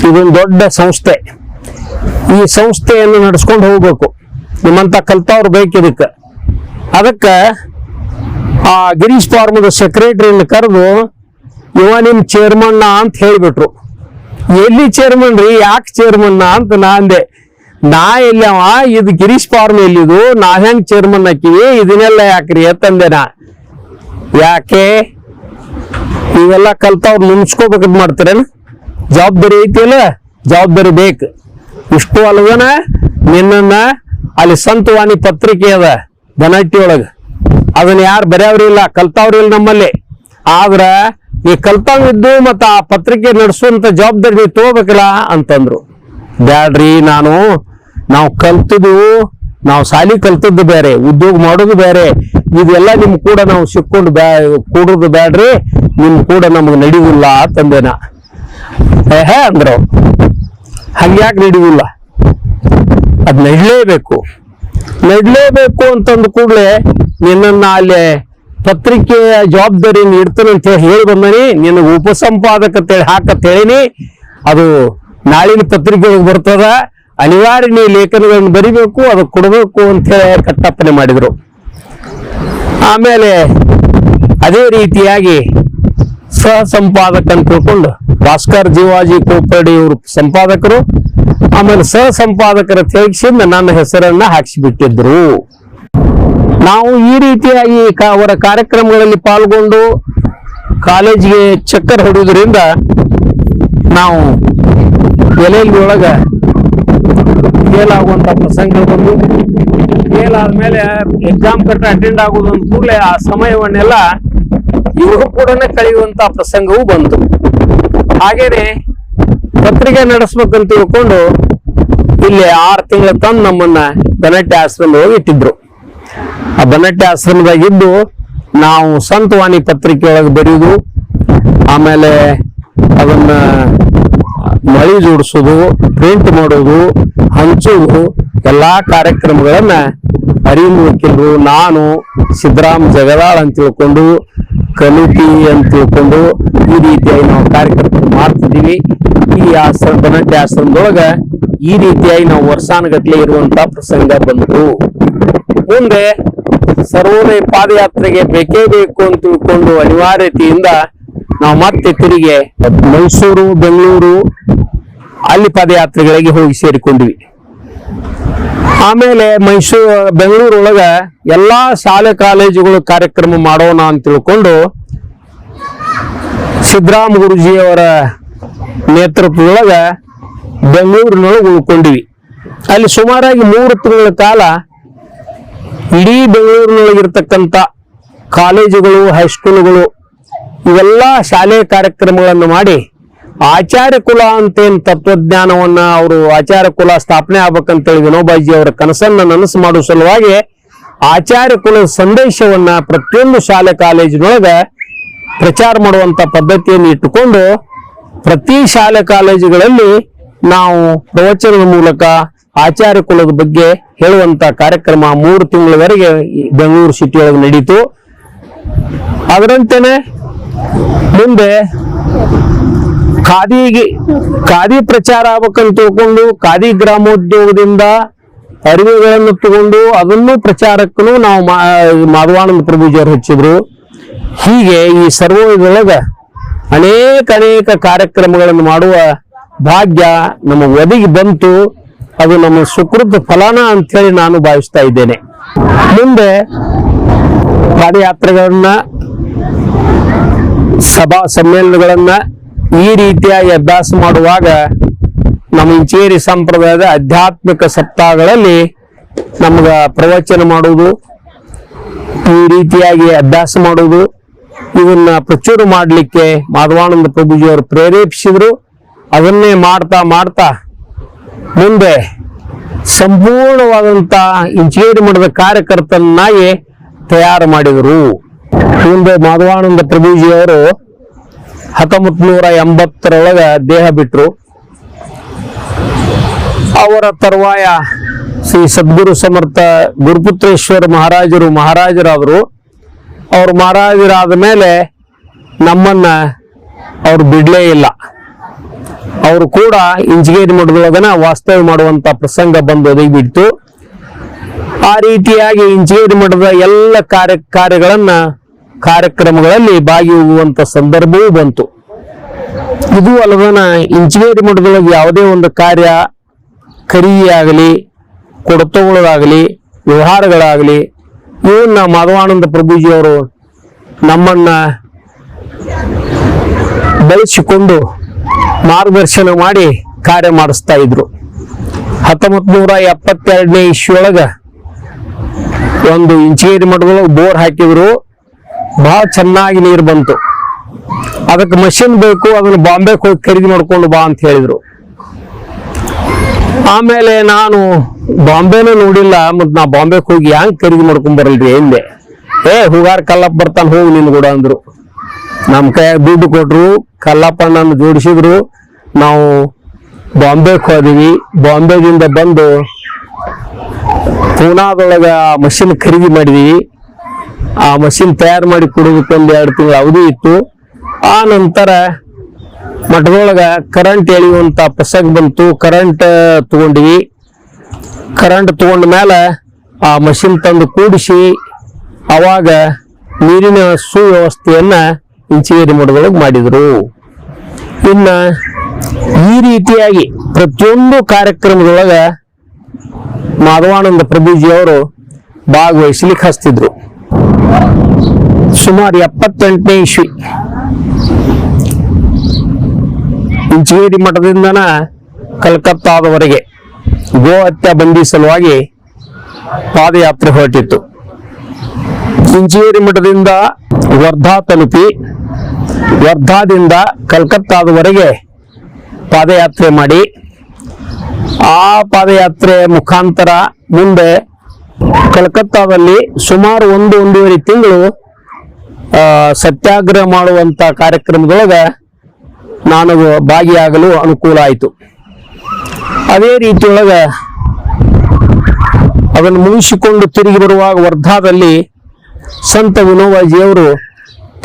ಇದೊಂದು ದೊಡ್ಡ ಸಂಸ್ಥೆ. ಈ ಸಂಸ್ಥೆಯನ್ನು ನಡೆಸ್ಕೊಂಡು ಹೋಗ್ಬೇಕು, ನಿಮ್ಮಂತ ಕಲ್ತವ್ರು ಬೇಕಿದಕ್ಕೆ. ಅದಕ್ಕೆ ಆ ಗಿರೀಶ್ ಫಾರ್ಮದ ಸೆಕ್ರೆಟರಿಯನ್ನು ಕರೆದು, ಇವ ನಿಮ್ ಚೇರ್ಮನ್ ಅಂತ ಹೇಳಿಬಿಟ್ರು. ಎಲ್ಲಿ ಚೇರ್ಮನ್ ರೀ, ಯಾಕೆ ಚೇರ್ಮನ್ ಅಂತ ನಾ ಅಂದೆ. ನಾ ಎಲ್ಲವ, ಇದು ಗಿರೀಶ್ ಫಾರ್ಮ್ ಎಲ್ಲಿದು, ನಾ ಹೆಂಗ್ ಚೇರ್ಮನ್ ಹಾಕಿವಿ, ಇದನ್ನೆಲ್ಲ ಯಾಕ್ರಿ ಅಂತಂದೆ ನಾ. ಯಾಕೆ ಇವೆಲ್ಲ ಕಲ್ತವ್ರು ನುಣ್ಸ್ಕೋಬೇಕಂತ ಮಾಡ್ತಾರೇನು? ಜವಾಬ್ದಾರಿ ಐತಿಲ್ಲ, ಜವಾಬ್ದಾರಿ ಬೇಕು. ಇಷ್ಟು ಅಲ್ವನ ನಿನ್ನ ಅಲ್ಲಿ ಸಂತವಾಣಿ ಪತ್ರಿಕೆ ಅದ ಬನಟ್ಟಿ ಒಳಗ, ಅದನ್ನ ಯಾರು ಬರೆಯವ್ರಿಲ್ಲ, ಕಲ್ತವ್ರಿಲ್ಲ ನಮ್ಮಲ್ಲಿ. ಆದ್ರ ಈ ಕಲ್ತವಿದ್ದು ಮತ್ತ ಆ ಪತ್ರಿಕೆ ನಡೆಸುವಂತ ಜವಾಬ್ದಾರಿ ನೀವು ತಗೋಬೇಕಲ್ಲ ಅಂತಂದ್ರು. ಬ್ಯಾಡ್ರಿ, ನಾವು ಕಲ್ತದ್ದು, ನಾವು ಶಾಲಿ ಕಲ್ತದ್ದು ಬೇರೆ, ಉದ್ಯೋಗ ಮಾಡೋದು ಬೇರೆ, ಇದೆಲ್ಲ ನಿಮ್ ಕೂಡ ನಾವು ಸಿಕ್ಕೊಂಡು ಕೂಡುದು ಬ್ಯಾಡ್ರಿ, ನಿಮ್ ಕೂಡ ನಮಗ್ ನಡಿಯುವುದಿಲ್ಲ ಅಂತಂದೇನ. ಅಂದ್ರು, ಹಂಗ್ಯಾಕೆ ನಡಿಯುವುದಿಲ್ಲ, ಅದ್ ನಡ್ಲೇಬೇಕು ಅಂತಂದ ಕೂಡಲೇ ನಿನ್ನ ಅಲ್ಲಿ ಪತ್ರಿಕೆಯ ಜವಾಬ್ದಾರಿ ಇಡ್ತಾನೆ ಅಂತ ಹೇಳಿ ಬಂದನಿ. ನಿನಗೆ ಉಪಸಂಪಾದಕ ಹಾಕತ್ ಹೇಳಿನಿ, ಅದು ನಾಳಿನ ಪತ್ರಿಕೆ ಬರ್ತದ, ಅನಿವಾರ್ಯ ನೀ ಲೇಖನಗಳನ್ನು ಬರಿಬೇಕು, ಅದು ಕೊಡಬೇಕು ಅಂತ ಹೇಳಿ ಕಟ್ಟಪ್ಪನೆ ಮಾಡಿದ್ರು. ಆಮೇಲೆ ಅದೇ ರೀತಿಯಾಗಿ ಸಹ ಸಂಪಾದಕ ಅಂತ ತಿಳ್ಕೊಂಡು ಭಾಸ್ಕರ್ ಜೀವಾಜಿ ಕೋಪರ್ಡಿ ಇವರು ಸಂಪಾದಕರು, ಆಮೇಲೆ ಸಹ ಸಂಪಾದಕರ ತೆಗೆಸಿಂದ ನನ್ನ ಹೆಸರನ್ನ ಹಾಕಿಸಿಬಿಟ್ಟಿದ್ರು. ನಾವು ಈ ರೀತಿಯಾಗಿ ಅವರ ಕಾರ್ಯಕ್ರಮಗಳಲ್ಲಿ ಪಾಲ್ಗೊಂಡು ಕಾಲೇಜಿಗೆ ಚಕ್ಕರ್ ಹೊಡೆಯೋದ್ರಿಂದ ನಾವು ಎಲೆಯಲ್ಲಿ ಒಳಗ ಫೇಲ್ ಆಗುವಂತ ಪ್ರಸಂಗ ಬಂದು ಫೇಲ್ ಆದ್ಮೇಲೆ ಎಕ್ಸಾಮ್ ಕಟ್ಟ ಅಟೆಂಡ್ ಆಗೋದು ಅಂದ ಕೂಡಲೇ ಆ ಸಮಯವನ್ನೆಲ್ಲ ಇವರು ಕೂಡ ಕಳೆಯುವಂತ ಪ್ರಸಂಗವೂ ಬಂತು. ಹಾಗೇನೆ ಪತ್ರಿಕೆ ನಡೆಸ್ಬೇಕಂತ ತಿಳ್ಕೊಂಡು ಇಲ್ಲಿ 6 ತಿಂಗಳ ತಂದು ನಮ್ಮನ್ನ ಬನಟ್ಟಿ ಆಶ್ರಮದೊಳಗೆ ಇಟ್ಟಿದ್ರು. ಆ ಬನಟ್ಟಿ ಆಶ್ರಮದಾಗಿದ್ದು ನಾವು ಸಂತವಾಣಿ ಪತ್ರಿಕೆ ಒಳಗೆ ಬರೆಯುವುದು, ಆಮೇಲೆ ಅದನ್ನ ಮಳಿ ಜೋಡಿಸೋದು, ಪ್ರಿಂಟ್ ಮಾಡೋದು, ಹಂಚೋದು ಎಲ್ಲಾ ಕಾರ್ಯಕ್ರಮಗಳನ್ನ ಅರಿವು ವಕೀಲರು, ನಾನು, ಸಿದ್ದರಾಮ್ ಜಗದಾಳ್ ಅಂತ ತಿಳ್ಕೊಂಡು, ಕಲಿಟಿ ಅಂತ ತಿಳ್ಕೊಂಡು ಈ ರೀತಿಯಾಗಿ ನಾವು ಕಾರ್ಯಕ್ರಮ ಮಾಡ್ತಿದ್ದೀವಿ. ಈ ಬನಟ್ಟಿ ಆಶ್ರಮದೊಳಗ ಈ ರೀತಿಯಾಗಿ ನಾವು ವರ್ಷಾನುಗಟ್ಲೆ ಇರುವಂತ ಪ್ರಸಂಗ ಬಂತು. ಮುಂದೆ ಸರ್ವೋದಯ ಪಾದಯಾತ್ರೆಗೆ ಬೇಕೇ ಬೇಕು ಅಂತ ತಿಳ್ಕೊಂಡು ಅನಿವಾರ್ಯತೆಯಿಂದ ನಾವು ಮತ್ತೆ ತಿರುಗಿ ಮೈಸೂರು, ಬೆಂಗಳೂರು ಅಲ್ಲಿ ಪಾದಯಾತ್ರೆಗಳಿಗೆ ಹೋಗಿ ಸೇರಿಕೊಂಡಿವಿ. ಆಮೇಲೆ ಬೆಂಗಳೂರೊಳಗ ಎಲ್ಲಾ ಶಾಲೆ ಕಾಲೇಜುಗಳು ಕಾರ್ಯಕ್ರಮ ಮಾಡೋಣ ಅಂತ ತಿಳ್ಕೊಂಡು ಸಿದ್ದರಾಮ ಗುರುಜಿಯವರ ನೇತೃತ್ವದೊಳಗ ಬೆಂಗಳೂರಿನೊಳಗೆ ಉಳ್ಕೊಂಡಿವಿ. ಅಲ್ಲಿ ಸುಮಾರಾಗಿ 3 ತಿಂಗಳ ಕಾಲ ಇಡೀ ಬೆಂಗಳೂರಿನೊಳಗಿರ್ತಕ್ಕಂಥ ಕಾಲೇಜುಗಳು, ಹೈಸ್ಕೂಲುಗಳು ಇವೆಲ್ಲ ಶಾಲೆ ಕಾರ್ಯಕ್ರಮಗಳನ್ನು ಮಾಡಿ ಆಚಾರ್ಯ ಕುಲ ಅಂತೇನು ತತ್ವಜ್ಞಾನವನ್ನ ಅವರು ಆಚಾರ್ಯ ಕುಲ ಸ್ಥಾಪನೆ ಆಗ್ಬೇಕಂತೇಳಿ ವಿನೋಬಾಜಿ ಅವರ ಕನಸನ್ನ ನನಸು ಮಾಡುವ ಸಲುವಾಗಿ ಆಚಾರ್ಯ ಕುಲದ ಸಂದೇಶವನ್ನ ಪ್ರತಿಯೊಂದು ಶಾಲೆ ಕಾಲೇಜಿನೊಳಗ ಪ್ರಚಾರ ಮಾಡುವಂತ ಪದ್ಧತಿಯನ್ನು ಇಟ್ಟುಕೊಂಡು ಪ್ರತಿ ಶಾಲೆ ಕಾಲೇಜುಗಳಲ್ಲಿ ನಾವು ಪ್ರವಚನದ ಮೂಲಕ ಆಚಾರ್ಯ ಕುಲದ ಬಗ್ಗೆ ಹೇಳುವಂತ ಕಾರ್ಯಕ್ರಮ 3 ತಿಂಗಳವರೆಗೆ ಬೆಂಗಳೂರು ಸಿಟಿ ಒಳಗೆ ನಡೀತು. ಅದರಂತೆನೆ ಮುಂದೆ ಖಾದಿ ಪ್ರಚಾರ ಆಗ್ಬೇಕಂತ ತಿಳ್ಕೊಂಡು ಖಾದಿ ಗ್ರಾಮೋದ್ಯೋಗದಿಂದ ಅರಿವುಗಳನ್ನು ತಗೊಂಡು ಅದನ್ನು ಪ್ರಚಾರಕ್ಕೂ ನಾವು ಮಾಧವಾನಂದ ಪ್ರಭುಜಿಯವರು ಹಚ್ಚಿದ್ರು. ಹೀಗೆ ಈ ಸರ್ವದೊಳಗ ಅನೇಕ ಕಾರ್ಯಕ್ರಮಗಳನ್ನು ಮಾಡುವ ಭಾಗ್ಯ ನಮ್ಮ ಒದಗಿ ಬಂತು. ಅದು ನಮ್ಮ ಸುಕೃತ ಫಲಾನ ಅಂತ ಹೇಳಿ ನಾನು ಭಾವಿಸ್ತಾ ಇದ್ದೇನೆ. ಮುಂದೆ ಪಾದಯಾತ್ರೆಗಳನ್ನ, ಸಭಾ ಸಮ್ಮೇಳನಗಳನ್ನ ಈ ರೀತಿಯಾಗಿ ಅಭ್ಯಾಸ ಮಾಡುವಾಗ ನಮ್ಮ ಇಂಚೇರಿ ಸಂಪ್ರದಾಯದ ಆಧ್ಯಾತ್ಮಿಕ ಸಪ್ತಾಹಗಳಲ್ಲಿ ನಮ್ಗ ಪ್ರವಚನ ಮಾಡುವುದು, ಈ ರೀತಿಯಾಗಿ ಅಭ್ಯಾಸ ಮಾಡುವುದು, ಇವನ್ನ ಪ್ರಚುರ ಮಾಡಲಿಕ್ಕೆ ಮಾಧವಾನಂದ ಪ್ರಭುಜಿಯವರು ಪ್ರೇರೇಪಿಸಿದ್ರು. ಅದನ್ನೇ ಮಾಡ್ತಾ ಮುಂದೆ ಸಂಪೂರ್ಣವಾದಂತ ಇಂಚೇರಿ ಮಠದ ಕಾರ್ಯಕರ್ತನಾಗಿ ತಯಾರು ಮಾಡಿದರು. ಮುಂದೆ ಮಾಧವಾನಂದ ಪ್ರಭುಜಿಯವರು 1980 ದೇಹ ಬಿಟ್ರು. ಅವರ ತರುವಾಯ ಶ್ರೀ ಸದ್ಗುರು ಸಮರ್ಥ ಗುರುಪುತ್ರೇಶ್ವರ ಮಹಾರಾಜರಾದರು. ಅವರು ಮಹಾರಾಜರಾದ ಮೇಲೆ ನಮ್ಮನ್ನ ಅವ್ರು ಬಿಡ್ಲೇ ಇಲ್ಲ. ಅವರು ಕೂಡ ಇಂಜಿಗೇರಿ ಮಠದೊಳಗನ ವಾಸ್ತವ್ಯ ಮಾಡುವಂತ ಪ್ರಸಂಗ ಬಂದು ಒದಗಿ ಬಿಡ್ತು. ಆ ರೀತಿಯಾಗಿ ಇಂಜಿಗೇರಿ ಮಠದ ಎಲ್ಲ ಕಾರ್ಯಕ್ರಮಗಳಲ್ಲಿ ಭಾಗಿಯಾಗುವಂತ ಸಂದರ್ಭವೂ ಬಂತು. ಇದು ಅಲ್ಲದನ ಇಂಜಿಗೇರಿ ಮಠದೊಳಗೆ ಯಾವುದೇ ಒಂದು ಕಾರ್ಯ, ಖರೀದಿ ಆಗಲಿ, ಕೊಡತಗೊಳ್ಳೋದಾಗಲಿ, ವ್ಯವಹಾರಗಳಾಗಲಿ, ಇವನ್ನ ಮಾಧವಾನಂದ ಪ್ರಭುಜಿಯವರು ನಮ್ಮನ್ನ ಬೆಳೆಸಿಕೊಂಡು ಮಾರ್ಗದರ್ಶನ ಮಾಡಿ ಕಾರ್ಯ ಮಾಡಿಸ್ತಾ ಇದ್ರು. 1972ನೇ ಇಸ್ವಿಯೊಳಗ ಒಂದು ಇಂಚಿಗೇರಿ ಮಠದೊಳಗೆ ಬೋರ್ ಹಾಕಿದ್ರು. ಬಹಳ ಚೆನ್ನಾಗಿ ನೀರು ಬಂತು. ಅದಕ್ಕೆ ಮಷಿನ್ ಬೇಕು, ಅದನ್ನ ಬಾಂಬೆಗೆ ಹೋಗಿ ಖರೀದಿ ಮಾಡ್ಕೊಂಡು ಬಾ ಅಂತ ಹೇಳಿದ್ರು. ಆಮೇಲೆ ನಾನು ಬಾಂಬೆನ ನೋಡಿಲ್ಲ, ಮತ್ ನಾ ಬಾಂಬೆಗೆ ಹೋಗಿ ಹ್ಯಾಂಗ್ ಖರೀದಿ ಮಾಡ್ಕೊಂಡ್ ಬರಲ್ರಿ ಎಂದೆ. ಹೂಗಾರ್ ಕಲ್ಲಪ್ಪ ಬರ್ತಾನ, ಹೋಗಿ ನಿನ್ ಕೂಡ ಅಂದ್ರು. ನಮ್ ಕೈಯಾಗ ದುಡ್ಡು ಕೊಟ್ರು, ಕಲ್ಲಪ್ಪಣ್ಣನ ಜೋಡಿಸಿದ್ರು. ನಾವು ಬಾಂಬೆಗೆ ಹೋದಿವಿ. ಬಾಂಬೆದಿಂದ ಬಂದು ಪೂನಾದೊಳಗ ಮಷಿನ್ ಖರೀದಿ ಮಾಡಿದೀವಿ. ಆ ಮಷಿನ್ ತಯಾರು ಮಾಡಿ ಕೊಡೋದಕ್ಕೆ 1-2 ತಿಂಗಳ ಅವಧಿ ಇತ್ತು. ಆ ನಂತರ ಮಠದೊಳಗ ಕರೆಂಟ್ ಎಳೆಯುವಂತ ಪ್ರಸಂಗ ಬಂತು. ಕರೆಂಟ್ ತಗೊಂಡಿವಿ. ಕರೆಂಟ್ ತಗೊಂಡ ಮೇಲೆ ಆ ಮಷಿನ್ ತಂದು ಕೂಡಿಸಿ ಅವಾಗ ನೀರಿನ ಸುವ್ಯವಸ್ಥೆಯನ್ನ ಇಂಚಿಗೇರಿ ಮಠದೊಳಗೆ ಮಾಡಿದ್ರು. ಇನ್ನ ಈ ರೀತಿಯಾಗಿ ಪ್ರತಿಯೊಂದು ಕಾರ್ಯಕ್ರಮದೊಳಗ ಮಾಧವಾನಂದ ಪ್ರಭುಜಿಯವರು ಭಾಗವಹಿಸ್ಲಿಕ್ಕೆ ಹಚ್ತಿದ್ರು. ಸುಮಾರು 78ನೇ ಇಸ್ವಿ ಇಂಚಗೇರಿ ಮಠದಿಂದನ ಕಲ್ಕತ್ತಾದವರೆಗೆ ಗೋ ಹತ್ಯೆ ಬಂದಿ ಸಲುವಾಗಿ ಪಾದಯಾತ್ರೆ ಹೊರಟಿತ್ತು. ಇಂಚಗೇರಿ ಮಠದಿಂದ ವರ್ಧಾ ತಲುಪಿ ವರ್ಧಾದಿಂದ ಕಲ್ಕತ್ತಾದವರೆಗೆ ಪಾದಯಾತ್ರೆ ಮಾಡಿ ಆ ಪಾದಯಾತ್ರೆ ಮುಖಾಂತರ ಮುಂದೆ ಕಲ್ಕತ್ತಾದಲ್ಲಿ ಸುಮಾರು 1-1.5 ತಿಂಗಳು ಸತ್ಯಾಗ್ರಹ ಮಾಡುವಂತ ಕಾರ್ಯಕ್ರಮದೊಳಗೆ ನಾನು ಭಾಗಿಯಾಗಲು ಅನುಕೂಲ ಆಯಿತು. ಅದೇ ರೀತಿಯೊಳಗೆ ಅದನ್ನು ಮುಗಿಸಿಕೊಂಡು ತಿರುಗಿ ಬರುವಾಗ ವರ್ಧಾದಲ್ಲಿ ಸಂತ ವಿನೋಬಾಜಿಯವರು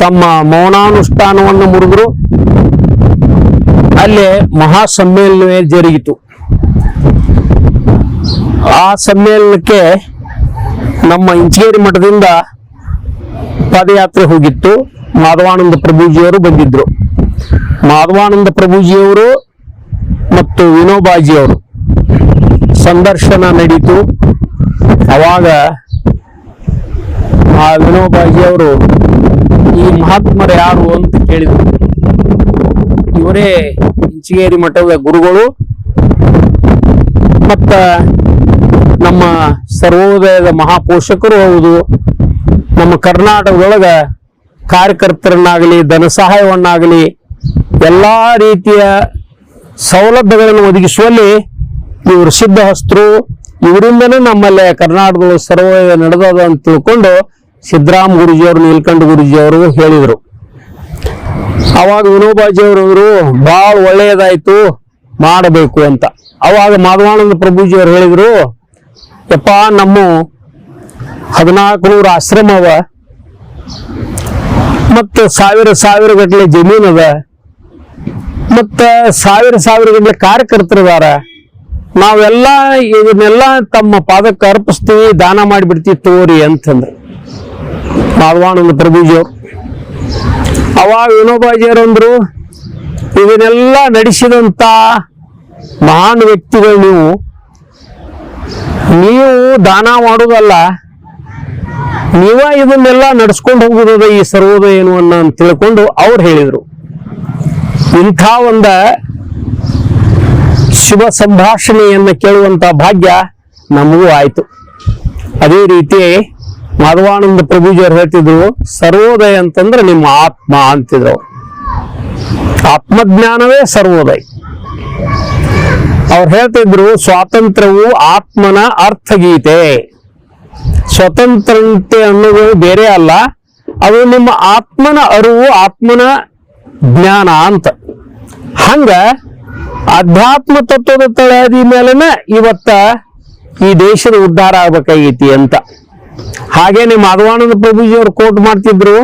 ತಮ್ಮ ಮೌನಾನುಷ್ಠಾನವನ್ನು ಮುರಿದ್ರು. ಅಲ್ಲೇ ಮಹಾ ಸಮ್ಮೇಳನವೇ ಜರುಗಿತು. ಆ ಸಮ್ಮೇಳನಕ್ಕೆ ನಮ್ಮ ಇಂಚಗೇರಿ ಮಠದಿಂದ ಪಾದಯಾತ್ರೆ ಹೋಗಿತ್ತು. ಮಾಧವಾನಂದ ಪ್ರಭುಜಿಯವರು ಬಂದಿದ್ರು. ಮಾಧವಾನಂದ ಪ್ರಭುಜಿಯವರು ಮತ್ತು ವಿನೋಬಾಜಿಯವರು ಸಂದರ್ಶನ ನಡೀತು. ಅವಾಗ ಆ ವಿನೋಬಾಜಿಯವರು ಈ ಮಹಾತ್ಮರು ಯಾರು ಅಂತ ಕೇಳಿದರು. ಇವರೇ ಇಂಚಗೇರಿ ಮಠದ ಗುರುಗಳು ಮತ್ತ ನಮ್ಮ ಸರ್ವೋದಯದ ಮಹಾಪೋಷಕರು ಹೌದು. ನಮ್ಮ ಕರ್ನಾಟಕದೊಳಗ ಕಾರ್ಯಕರ್ತರನ್ನಾಗಲಿ ಧನ ಸಹಾಯವನ್ನಾಗಲಿ ಎಲ್ಲಾ ರೀತಿಯ ಸೌಲಭ್ಯಗಳನ್ನು ಒದಗಿಸುವಲ್ಲಿ ಇವರು ಸಿದ್ಧಹಸ್ತರು. ಇವರಿಂದನೇ ನಮ್ಮಲ್ಲೇ ಕರ್ನಾಟಕದ ಸರ್ವೋದಯ ನಡೆದದ ಅಂತ ತಿಳ್ಕೊಂಡು ಸಿದ್ದರಾಮ ಗುರುಜಿಯವರು ನೀಲಕಂಠ ಗುರುಜಿಯವರು ಹೇಳಿದರು. ಅವಾಗ ವಿನೋಬಾಜಿಯವರು ಬಹಳ ಒಳ್ಳೆಯದಾಯ್ತು ಮಾಡಬೇಕು ಅಂತ. ಅವಾಗ ಮಾಧವಾನಂದ ಪ್ರಭುಜಿಯವರು ಹೇಳಿದ್ರು, ಯಪ್ಪ ನಮ್ಮ 1400 ಆಶ್ರಮ ಅವ ಮತ್ತ ಸಾವಿರ ಗಟ್ಟಲೆ ಜಮೀನ್ ಅದ ಮತ್ತ ಸಾವಿರ ಗಟ್ಟಲೆ ಕಾರ್ಯಕರ್ತರದಾರ. ನಾವೆಲ್ಲ ಇದನ್ನೆಲ್ಲ ತಮ್ಮ ಪಾದಕ್ಕೆ ಅರ್ಪಿಸ್ತೀವಿ, ದಾನ ಮಾಡಿಬಿಡ್ತೀವಿ ತೋರಿ ಅಂತಂದ್ರು ಮಾಧವಾನಂದ ಪ್ರಭುಜಿಯವರು. ಅವಾಗ ವಿನೋಬಾಜಿಯವರು ಅಂದ್ರು, ಇದನ್ನೆಲ್ಲ ನಡೆಸಿದಂತ ಮಹಾನ್ ವ್ಯಕ್ತಿಗಳು ನೀವು ದಾನ ಮಾಡೋದಲ್ಲ, ನೀವ ಇದನ್ನೆಲ್ಲ ನಡ್ಸ್ಕೊಂಡು ಹೋಗುವುದ ಈ ಸರ್ವೋದಯ ಏನು ಅಂತ ತಿಳ್ಕೊಂಡು ಅವ್ರು ಹೇಳಿದ್ರು. ಇಂಥ ಒಂದ ಶುಭ ಸಂಭಾಷಣೆಯನ್ನ ಕೇಳುವಂತ ಭಾಗ್ಯ ನಮಗೂ ಆಯ್ತು. ಅದೇ ರೀತಿ ಮಾಧವಾನಂದ ಪ್ರಭುಜಿಯವರು ಹೇಳ್ತಿದ್ರು, ಸರ್ವೋದಯ ಅಂತಂದ್ರೆ ನಿಮ್ಮ ಆತ್ಮ ಅಂತಿದ್ರು. ಆತ್ಮಜ್ಞಾನವೇ ಸರ್ವೋದಯ. ಅವ್ರು ಹೇಳ್ತಿದ್ರು, ಸ್ವಾತಂತ್ರ್ಯವು ಆತ್ಮನ ಅರ್ಥಗೀತೆ. ಸ್ವತಂತ್ರತೆ ಅನ್ನೋದು ಬೇರೆ ಅಲ್ಲ, ಅದು ನಿಮ್ಮ ಆತ್ಮನ ಅರಿವು, ಆತ್ಮನ ಜ್ಞಾನ ಅಂತ. ಹಂಗ ಅಧ್ಯಾತ್ಮ ತತ್ವದ ತಳಹದಿ ಮೇಲೆನ ಇವತ್ತ ಈ ದೇಶದ ಉದ್ಧಾರ ಆಗ್ಬೇಕಾಗೈತಿ ಅಂತ. ಹಾಗೇನೆ ಮಾಧವಾನಂದ ಪ್ರಭುಜಿಯವರು ಕೋಟ್ ಮಾಡ್ತಿದ್ರು,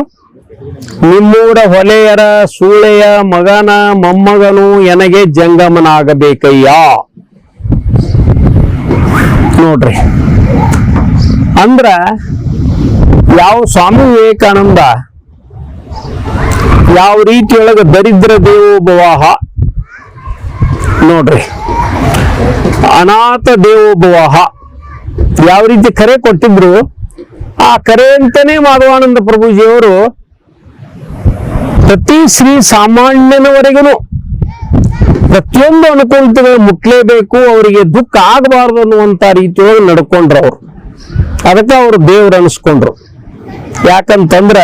ನಿಮ್ಮೂರ ಹೊಲೆಯರ ಸೂಳೆಯ ಮಗನ ಮೊಮ್ಮಗನು ಎನಗೆ ಜಂಗಮನಾಗಬೇಕಯ್ಯ. ನೋಡ್ರಿ, ಅಂದ್ರ ಯಾವ ಸ್ವಾಮಿ ವಿವೇಕಾನಂದ ಯಾವ ರೀತಿಯೊಳಗ ದರಿದ್ರ ದೇವೋಭವಾಹ, ನೋಡ್ರಿ ಅನಾಥ ದೇವೋಭವಾಹ ಯಾವ ರೀತಿ ಕರೆ ಕೊಟ್ಟಿದ್ರು, ಆ ಕರೆ ಅಂತಾನೆ ಮಾಧವಾನಂದ ಪ್ರಭುಜಿಯವರು ಪ್ರತಿ ಶ್ರೀ ಸಾಮಾನ್ಯನವರೆಗೂ ಪ್ರತಿಯೊಂದು ಅನುಕೂಲತೆಗಳು ಮುಟ್ಲೇಬೇಕು, ಅವರಿಗೆ ದುಃಖ ಆಗಬಾರ್ದು ಅನ್ನುವಂತ ರೀತಿಯೊಳಗೆ ನಡ್ಕೊಂಡ್ರು ಅವರು. ಅದಕ್ಕೆ ಅವರು ದೇವ್ರು ಅನಿಸ್ಕೊಂಡ್ರು. ಯಾಕಂತಂದ್ರ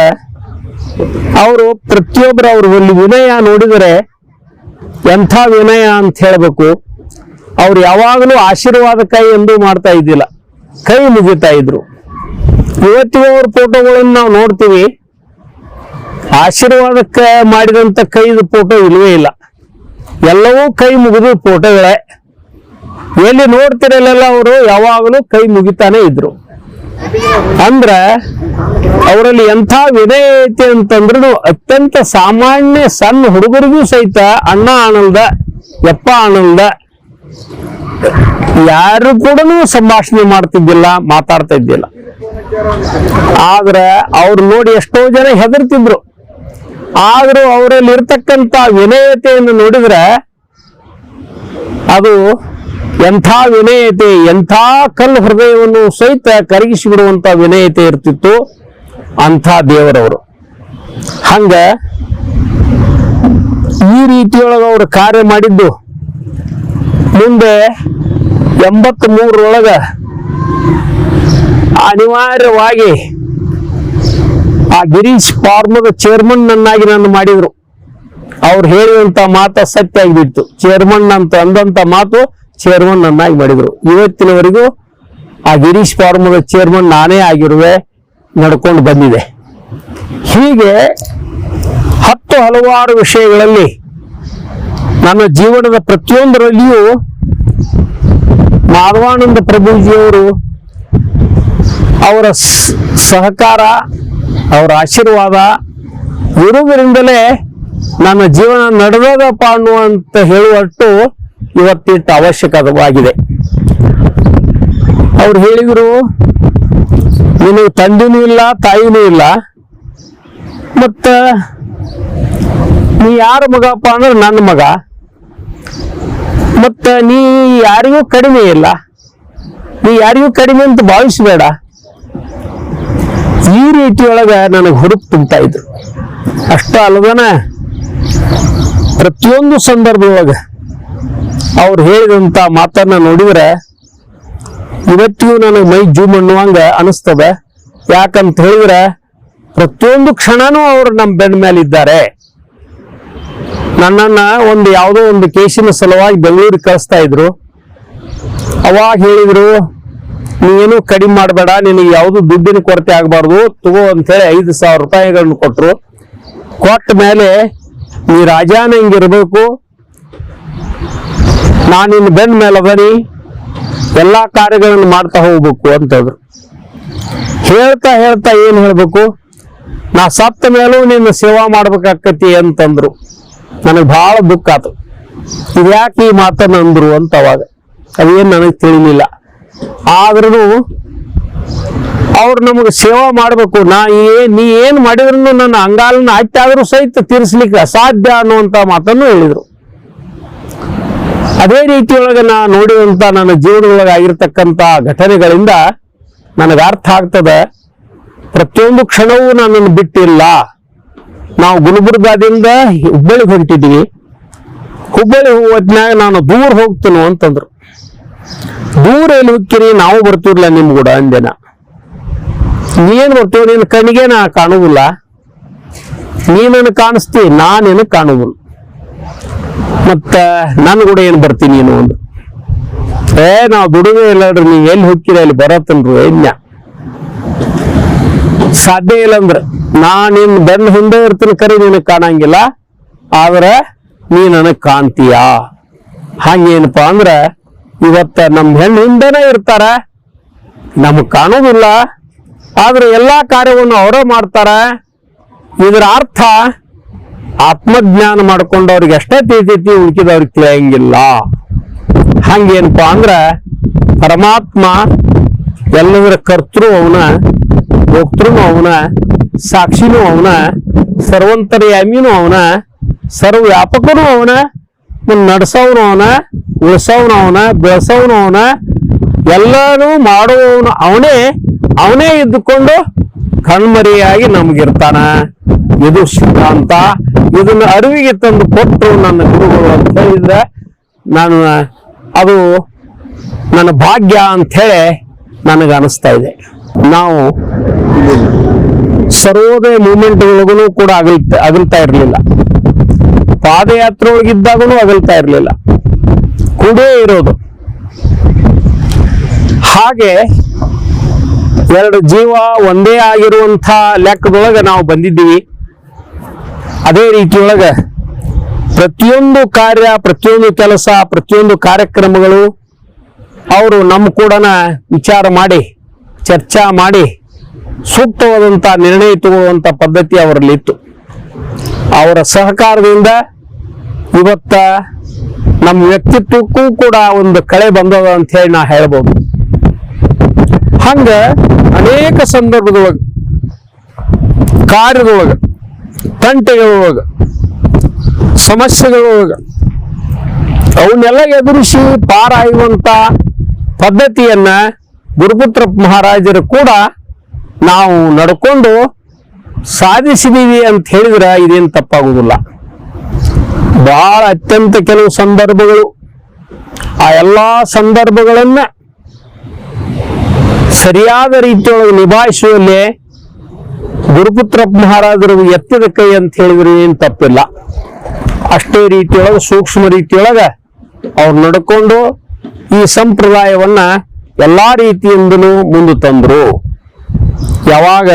ಅವರು ಪ್ರತಿಯೊಬ್ಬರು ಅವ್ರಲ್ಲಿ ವಿನಯ ನೋಡಿದರೆ ಎಂಥ ವಿನಯ ಅಂತ ಹೇಳ್ಬೇಕು. ಅವ್ರು ಯಾವಾಗಲೂ ಆಶೀರ್ವಾದ ಕೈ ಎಂದು ಮಾಡ್ತಾ ಇದ್ದಿಲ್ಲ, ಕೈ ಮುಗಿತಾ ಇದ್ರು. ಇವತ್ತಿಗೂ ಅವ್ರ ಫೋಟೋಗಳನ್ನು ನಾವು ನೋಡ್ತೀವಿ, ಆಶೀರ್ವಾದಕ್ಕೆ ಮಾಡಿದಂತ ಕೈದ ಫೋಟೋ ಇಲ್ವೇ ಇಲ್ಲ, ಎಲ್ಲವೂ ಕೈ ಮುಗಿದು ಫೋಟೋಗಳೇ. ಎಲ್ಲಿ ನೋಡ್ತಿರಲ್ಲ ಅವರು ಯಾವಾಗಲೂ ಕೈ ಮುಗಿತಾನೆ ಇದ್ರು. ಅಂದ್ರ ಅವರಲ್ಲಿ ಎಂಥ ವಿನಯ ಐತಿ ಅಂತಂದ್ರು, ಅತ್ಯಂತ ಸಾಮಾನ್ಯ ಸಣ್ಣ ಹುಡುಗರಿಗೂ ಸಹಿತ ಅಣ್ಣ ಆನಂದ ಯಪ್ಪ ಆನಂದ ಯಾರು ಕೂಡ ಸಂಭಾಷಣೆ ಮಾಡ್ತಿದ್ದಿಲ್ಲ, ಮಾತಾಡ್ತಾ ಇದ್ದಿಲ್ಲ. ಆದ್ರ ಅವ್ರು ನೋಡಿ ಎಷ್ಟೋ ಜನ ಹೆದರ್ತಿದ್ರು. ಆದ್ರೂ ಅವರಲ್ಲಿ ಇರ್ತಕ್ಕಂಥ ವಿನಯತೆಯನ್ನು ನೋಡಿದ್ರೆ ಅದು ಎಂಥ ವಿನಯತೆ, ಎಂಥ ಕಲ್ಲು ಹೃದಯವನ್ನು ಸಹಿತ ಕರಗಿಸಿ ಬಿಡುವಂತ ವಿನಯತೆ ಇರ್ತಿತ್ತು ಅಂಥ ದೇವರವರು. ಹಂಗ ಈ ರೀತಿಯೊಳಗ ಅವರು ಕಾರ್ಯ ಮಾಡಿದ್ದು ಮುಂದೆ 83 ಅನಿವಾರ್ಯವಾಗಿ ಆ ಗಿರೀಶ್ ಫಾರ್ಮದ ಚೇರ್ಮನ್ ನನ್ನಾಗಿ ನನ್ನ ಮಾಡಿದ್ರು. ಅವ್ರು ಹೇಳುವಂತ ಮಾತ ಸತ್ಯ ಆಗಿಬಿಟ್ಟು, ಚೇರ್ಮನ್ ಅಂತ ಅಂದಂತ ಮಾತು ಚೇರ್ಮನ್ ನನ್ನಾಗಿ ಮಾಡಿದ್ರು. ಇವತ್ತಿನವರೆಗೂ ಆ ಗಿರೀಶ್ ಫಾರ್ಮದ ಚೇರ್ಮನ್ ನಾನೇ ಆಗಿರುವೆ, ನಡ್ಕೊಂಡು ಬಂದಿದೆ. ಹೀಗೆ ಹಲವಾರು ವಿಷಯಗಳಲ್ಲಿ ನನ್ನ ಜೀವನದ ಪ್ರತಿಯೊಂದರಲ್ಲಿಯೂ ಮಾಧವಾನಂದ ಪ್ರಭುಜಿಯವರು ಅವರ ಸಹಕಾರ, ಅವರ ಆಶೀರ್ವಾದ ಇರುವುದರಿಂದಲೇ ನನ್ನ ಜೀವನ ನಡೆದದಪ್ಪ ಅನ್ನುವಂತ ಹೇಳುವಷ್ಟು ಇವತ್ತಿಟ್ಟು ಅವಶ್ಯಕವಾಗಿದೆ. ಅವ್ರು ಹೇಳಿದ್ರು, ನಿನಗೆ ತಂದೆನೂ ಇಲ್ಲ ತಾಯಿನೂ ಇಲ್ಲ, ಮತ್ತ ನೀ ಯಾರ ಮಗಪ್ಪ ಅಂದ್ರೆ ನನ್ನ ಮಗ, ಮತ್ತ ನೀ ಯಾರಿಗೂ ಕಡಿಮೆ ಇಲ್ಲ, ನೀ ಯಾರಿಗೂ ಕಡಿಮೆ ಅಂತ ಭಾವಿಸಬೇಡ. ಈ ರೀತಿಯೊಳಗ ನನಗೆ ಹುರುಪು ತುಂಬ್ತಾ ಇದ್ರು. ಅಷ್ಟ ಅಲ್ಲದನ ಪ್ರತಿಯೊಂದು ಸಂದರ್ಭದೊಳಗ ಅವ್ರು ಹೇಳಿದಂತ ಮಾತನ್ನ ನೋಡಿದ್ರೆ ಇವತ್ತಿಗೂ ನನಗೆ ಮೈ ಜೂಮ್ ಅನ್ನುವಂಗ ಅನಿಸ್ತದ. ಯಾಕಂತ ಹೇಳಿದ್ರೆ ಪ್ರತಿಯೊಂದು ಕ್ಷಣನೂ ಅವರು ನಮ್ಮ ಬೆನ್ನ ಮೇಲೆ ಇದ್ದಾರೆ. ನನ್ನನ್ನ ಯಾವುದೋ ಒಂದು ಕೇಸಿನ ಸಲುವಾಗಿ ಬೆಂಗಳೂರಿಗೆ ಕಳಿಸ್ತಾ ಇದ್ರು. ಅವಾಗ ಹೇಳಿದ್ರು, ನೀನು ಕಡಿಮೆ ಮಾಡಬೇಡ, ನಿನಗೆ ಯಾವುದು ದುಡ್ಡಿನ ಕೊರತೆ ಆಗಬಾರ್ದು, ತಗೋ ಅಂತ ಹೇಳಿ 5,000 ರೂಪಾಯಿಗಳನ್ನು ಕೊಟ್ರು. ಕೊಟ್ಟ ಮೇಲೆ ನೀ ರಾಜಾನ ಹಿಂಗಿರ್ಬೇಕು, ನಾನಿನ್ ಬೆನ್ನ ಮೇಲೆ ಅದನಿ, ಎಲ್ಲಾ ಕಾರ್ಯಗಳನ್ನು ಮಾಡ್ತಾ ಹೋಗ್ಬೇಕು ಅಂತಂದ್ರು. ಹೇಳ್ತಾ ಹೇಳ್ತಾ ಏನ್ ಹೇಳ್ಬೇಕು, ನಾ ಸತ್ತ ಮೇಲೂ ನಿನ್ನ ಸೇವಾ ಮಾಡ್ಬೇಕಾಕತಿ ಅಂತಂದ್ರು. ನನಗೆ ಬಹಳ ದುಃಖ ಆತು. ಇದ್ಯಾಕೆ ಈ ಮಾತನ್ನ ಅಂದ್ರು ಅಂತ. ಅವಾಗ ಅದೇನ್ ನನಗೆ ತಿಳಿಲಿಲ್ಲ. ಆದ್ರೂ ಅವ್ರು ನಮಗೆ ಸೇವಾ ಮಾಡ್ಬೇಕು, ನೀ ಏನ್ ಮಾಡಿದ್ರು ನನ್ನ ಅಂಗಾಲನ್ನ ಹಚ್ಚಾದ್ರೂ ಸಹಿತ ತೀರಿಸ್ಲಿಕ್ಕೆ ಅಸಾಧ್ಯ ಅನ್ನುವಂತ ಮಾತನ್ನು ಹೇಳಿದ್ರು. ಅದೇ ರೀತಿಯೊಳಗೆ ನಾ ನೋಡಿದಂತ ನನ್ನ ಜೀವನದೊಳಗೆ ಆಗಿರ್ತಕ್ಕಂಥ ಘಟನೆಗಳಿಂದ ನನಗೆ ಅರ್ಥ ಆಗ್ತದೆ, ಪ್ರತಿಯೊಂದು ಕ್ಷಣವೂ ನನ್ನನ್ನು ಬಿಟ್ಟಿಲ್ಲ. ನಾವು ಗುಲ್ಬರ್ಗಾದಿಂದ ಹುಬ್ಬಳ್ಳಿಗೆ ಹೊಂಟಿದ್ವಿ. ಹುಬ್ಬಳ್ಳಿ ಹೋಗೋದ್ನಾಗ ನಾನು ದೂರ ಹೋಗ್ತೇನೆ ಅಂತಂದ್ರು. ದೂರ ಎಲ್ಲಿ ಹೋಗ್ತೀರಿ, ನಾವು ಬರ್ತಿರ್ಲಿಲ್ಲ ನಿಮ್ ಕೂಡ ಅಂದೆನ. ನೀನ್ ಬರ್ತೀವಿ, ನಿನ್ ಕಣ್ಣಿಗೆ ನಾ ಕಾಣುವುದಿಲ್ಲ, ನೀನನ್ನು ಕಾಣಿಸ್ತಿ, ನಾನೇನು ಕಾಣುವುದಿಲ್ಲ, ಮತ್ತ ನನ್ ಕೂಡ ಏನ್ ಬರ್ತೀನಿ ನೀನು ಒಂದು. ನಾವು ದುಡಿಮೆ ಇಲ್ಲ, ನೀ ಎಲ್ಲಿ ಹೋಗ್ತೀರ ಅಲ್ಲಿ ಬರತ್ತನ್ರು ಎನ್ಯ ಸಾಧ್ಯ ಇಲ್ಲ ಅಂದ್ರೆ ನಾನಿನ್ ಬೆನ್ನ ಹಿಂದೆ ಇರ್ತೀನಿ, ಕರಿ ನಿನಗ್ ಕಾಣಂಗಿಲ್ಲ, ಆದ್ರೆ ನೀ ನನಗ್ ಕಾಣ್ತೀಯ. ಹಂಗೇನಪ್ಪಾ ಅಂದ್ರ ಇವತ್ತ ನಮ್ ಹೆಣ್ಣು ಹಿಂದೆನೇ ಇರ್ತಾರ, ನಮಗ್ ಕಾಣೋದಿಲ್ಲ, ಆದ್ರೆ ಎಲ್ಲಾ ಕಾರ್ಯವನ್ನು ಅವರೇ ಮಾಡ್ತಾರ. ಇದರ ಅರ್ಥ ಆತ್ಮಜ್ಞಾನ ಮಾಡ್ಕೊಂಡವ್ರಿಗೆ ಅಷ್ಟೇ ತಿಳಿತೈತಿ, ಉಳ್ಕಿದವ್ರಿಗೆ ತಿಳಿಯಂಗಿಲ್ಲ. ಹಂಗೇನಪ್ಪಾ ಅಂದ್ರ ಪರಮಾತ್ಮ ಎಲ್ಲದರ ಕರ್ತೃ ಅವನ, ಭೋಕ್ತೃನು ಅವನ, ಸಾಕ್ಷಿನೂ ಅವನ, ಸರ್ವಂತರ್ಯಾಮಿನೂ ಅವನ, ಸರ್ವವ್ಯಾಪಕನೂ ಅವನ, ನಡೆಸೋನು ಅವನ, ಉಳಿಸೋನು ಅವನ, ಬೆಳೆಸೋನು ಅವನ, ಎಲ್ಲರೂ ಮಾಡುವವನು ಅವನೇ ಇದ್ದುಕೊಂಡು ಕಣ್ಮರಿಯಾಗಿ ನಮಗಿರ್ತಾನ. ಇದು ಸಿದ್ಧಾಂತ. ಇದನ್ನ ಅರಿವಿಗೆ ತಂದು ಕೊಟ್ಟರು ನನ್ನ ಗುರುಗಳು ಅಂತ ಹೇಳಿದ್ರೆ ಅದು ನನ್ನ ಭಾಗ್ಯ ಅಂತ ಹೇಳಿ ನನಗೆ ಅನಿಸ್ತಾ ಇದೆ. ನಾವು ಸರ್ವೋದಯ ಮೂವ್ಮೆಂಟ್ ಒಳಗೂ ಕೂಡ ಅಗಲ್ತಾ ಇರಲಿಲ್ಲ, ಪಾದಯಾತ್ರೆ ಒಳಗಿದ್ದಾಗೂ ಅಗಲ್ತಾ ಇರಲಿಲ್ಲ, ಕೂಡೇ ಇರೋದು. ಹಾಗೆ ಎರಡು ಜೀವ ಒಂದೇ ಆಗಿರುವಂತ ಲೆಕ್ಕದೊಳಗೆ ನಾವು ಬಂದಿದ್ದೀವಿ. ಅದೇ ರೀತಿಯೊಳಗ ಪ್ರತಿಯೊಂದು ಕಾರ್ಯ, ಪ್ರತಿಯೊಂದು ಕೆಲಸ, ಪ್ರತಿಯೊಂದು ಕಾರ್ಯಕ್ರಮಗಳು ಅವರು ನಮ್ಮ ಕೂಡ ವಿಚಾರ ಮಾಡಿ, ಚರ್ಚಾ ಮಾಡಿ ಸೂಕ್ತವಾದಂತ ನಿರ್ಣಯ ತಗೊಳ್ಳುವಂತ ಪದ್ಧತಿ ಅವರಲ್ಲಿ ಇತ್ತು. ಅವರ ಸಹಕಾರದಿಂದ ಇವತ್ತ ನಮ್ಮ ವ್ಯಕ್ತಿತ್ವಕ್ಕೂ ಕೂಡ ಒಂದು ಕಳೆ ಬಂದದ ಅಂತ ಹೇಳಿ ನಾ ಹೇಳ್ಬೋದು. ಹಂಗ ಅನೇಕ ಸಂದರ್ಭದೊಳಗ, ಕಾರ್ಯದೊಳಗ, ತಂಟೆಗಳೊಳಗ, ಸಮಸ್ಯೆಗಳೊಳಗ ಅವನ್ನೆಲ್ಲ ಎದುರಿಸಿ ಪಾರಾಯುವಂತ ಪದ್ಧತಿಯನ್ನ ಗುರುಪುತ್ರ ಮಹಾರಾಜರು ಕೂಡ ನಾವು ನಡ್ಕೊಂಡು ಸಾಧಿಸಿದೀವಿ ಅಂತ ಹೇಳಿದ್ರೆ ಇದೇನು ತಪ್ಪಾಗುವುದಿಲ್ಲ. ಬಹಳ ಅತ್ಯಂತ ಕೆಲವು ಸಂದರ್ಭಗಳು, ಆ ಎಲ್ಲಾ ಸಂದರ್ಭಗಳನ್ನ ಸರಿಯಾದ ರೀತಿಯೊಳಗೆ ನಿಭಾಯಿಸುವಲ್ಲಿ ಗುರುಪುತ್ರ ಮಹಾರಾಜರು ಎತ್ತಿದ ಕೈ ಅಂತ ಹೇಳಿದ್ರೆ ಏನು ತಪ್ಪಿಲ್ಲ. ಅಷ್ಟೇ ರೀತಿಯೊಳಗೆ ಸೂಕ್ಷ್ಮ ರೀತಿಯೊಳಗೆ ಅವ್ರು ನಡ್ಕೊಂಡು ಈ ಸಂಪ್ರದಾಯವನ್ನ ಎಲ್ಲಾ ರೀತಿಯಿಂದಲೂ ಮುಂದೆ ತಂದ್ರು. ಯಾವಾಗ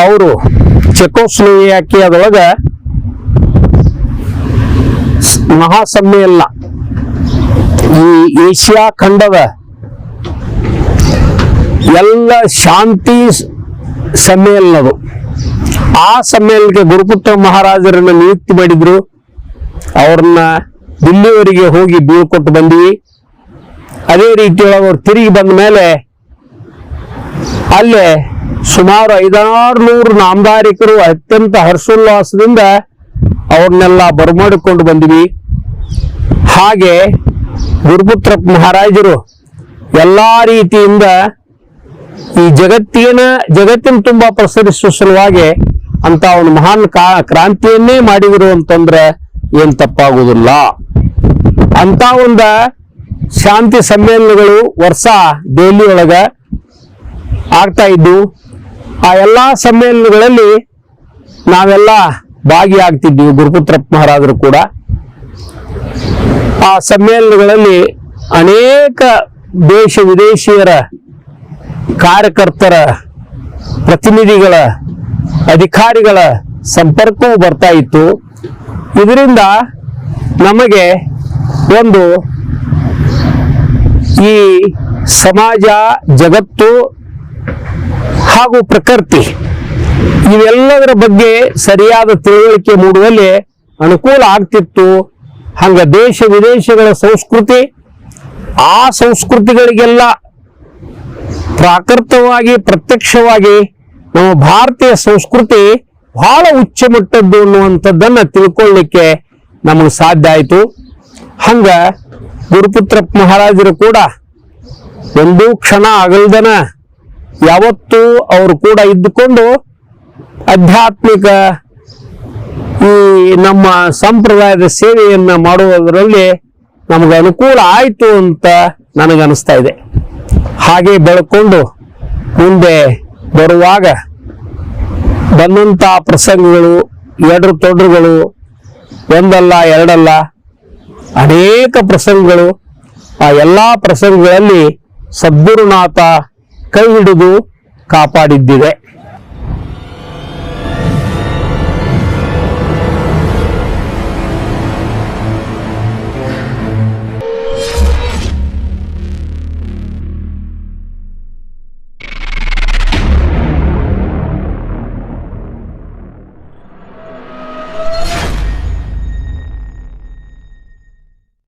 ಅವರು ಚೆಕೋಸ್ಲೋವಾಕಿಯಾದೊಳಗ ಮಹಾಸಮ್ಮೇಳನ, ಈ ಏಷ್ಯಾ ಖಂಡದ ಎಲ್ಲ ಶಾಂತಿ ಸಮ್ಮೇಳನದು, ಆ ಸಮ್ಮೇಳನಕ್ಕೆ ಗುರುಪುತ್ರ ಮಹಾರಾಜರನ್ನ ನಿಯುಕ್ತಿ ಮಾಡಿದ್ರು. ಅವ್ರನ್ನ ದಿಲ್ಲಿವರೆಗೆ ಹೋಗಿ ಬೀಳ್ಕೊಟ್ಟು ಬಂದ್ವಿ. ಅದೇ ರೀತಿಯೊಳಗೆ ಅವ್ರು ತಿರುಗಿ ಬಂದ ಮೇಲೆ ಅಲ್ಲೇ ಸುಮಾರು 500-600 ನಾಮಧಾರಿಕರು ಅತ್ಯಂತ ಹರ್ಷೋಲ್ಲಾಸದಿಂದ ಅವ್ರನ್ನೆಲ್ಲ ಬರಮಾಡಿಕೊಂಡು ಬಂದ್ವಿ. ಹಾಗೆ ಗುರುಪುತ್ರ ಮಹಾರಾಜರು ಎಲ್ಲಾ ರೀತಿಯಿಂದ ಈ ಜಗತ್ತಿನ ತುಂಬಾ ಪ್ರಸರಿಸುವ ಸಲುವಾಗಿ ಅಂತ ಒಂದು ಮಹಾನ್ ಕ್ರಾಂತಿಯನ್ನೇ ಮಾಡಿದ್ರು ಅಂತಂದ್ರೆ ಏನ್ ತಪ್ಪಾಗುವುದಿಲ್ಲ. ಅಂತ ಒಂದ ಶಾಂತಿ ಸಮ್ಮೇಳನಗಳು ವರ್ಷ ದೆಹಲಿ ಒಳಗ ಆಗ್ತಾ ಇದ್ದು. ಆ ಎಲ್ಲಾ ಸಮ್ಮೇಳನಗಳಲ್ಲಿ ನಾವೆಲ್ಲ ಭಾಗಿಯಾಗ್ತಿದ್ವಿ, ಗುರುಪುತ್ರ ಮಹಾರಾಜರು ಕೂಡ. ಆ ಸಮ್ಮೇಳನಗಳಲ್ಲಿ ಅನೇಕ ದೇಶ ವಿದೇಶಿಯರ ಕಾರ್ಯಕರ್ತರ, ಪ್ರತಿನಿಧಿಗಳ, ಅಧಿಕಾರಿಗಳ ಸಂಪರ್ಕವೂ ಬರ್ತಾ ಇತ್ತು. ಇದರಿಂದ ನಮಗೆ ಒಂದು ಈ ಸಮಾಜ, ಜಗತ್ತು ಹಾಗೂ ಪ್ರಕೃತಿ ಇವೆಲ್ಲದರ ಬಗ್ಗೆ ಸರಿಯಾದ ತಿಳುವಳಿಕೆ ಮೂಡುವಲ್ಲಿ ಅನುಕೂಲ ಆಗ್ತಿತ್ತು. ಹಂಗ ದೇಶ ವಿದೇಶಗಳ ಸಂಸ್ಕೃತಿ, ಆ ಸಂಸ್ಕೃತಿಗಳಿಗೆಲ್ಲ ಪ್ರಾಕೃತವಾಗಿ ಪ್ರತ್ಯಕ್ಷವಾಗಿ ನಮ್ಮ ಭಾರತೀಯ ಸಂಸ್ಕೃತಿ ಬಹಳ ಉಚ್ಚ ಮಟ್ಟದ್ದು ಅನ್ನುವಂಥದ್ದನ್ನ ತಿಳ್ಕೊಳ್ಳಿಕ್ಕೆ ನಮಗೆ ಸಾಧ್ಯ ಆಯಿತು. ಹಂಗ ಗುರುಪುತ್ರ ಮಹಾರಾಜರು ಕೂಡ ಒಂದು ಕ್ಷಣ ಅಗಲ್ದನ ಯಾವತ್ತೂ ಅವರು ಕೂಡ ಇದ್ದುಕೊಂಡು ಆಧ್ಯಾತ್ಮಿಕ ಈ ನಮ್ಮ ಸಂಪ್ರದಾಯದ ಸೇವೆಯನ್ನ ಮಾಡುವುದರಲ್ಲಿ ನಮಗೆ ಅನುಕೂಲ ಆಯಿತು ಅಂತ ನನಗನ್ನಿಸ್ತಾ ಇದೆ. ಹಾಗೆ ಬೆಳ್ಕೊಂಡು ಮುಂದೆ ಬರುವಾಗ ಬಂದಂತ ಪ್ರಸಂಗಗಳು, ಎಡ್ರು ತೊಡ್ರುಗಳು, ಒಂದಲ್ಲ ಎರಡಲ್ಲ ಅನೇಕ ಪ್ರಸಂಗಗಳು. ಆ ಎಲ್ಲಾ ಪ್ರಸಂಗಗಳಲ್ಲಿ ಸದ್ಗುರುನಾಥ ಕೈ ಹಿಡಿದು ಕಾಪಾಡಿದ್ದಿದೆ.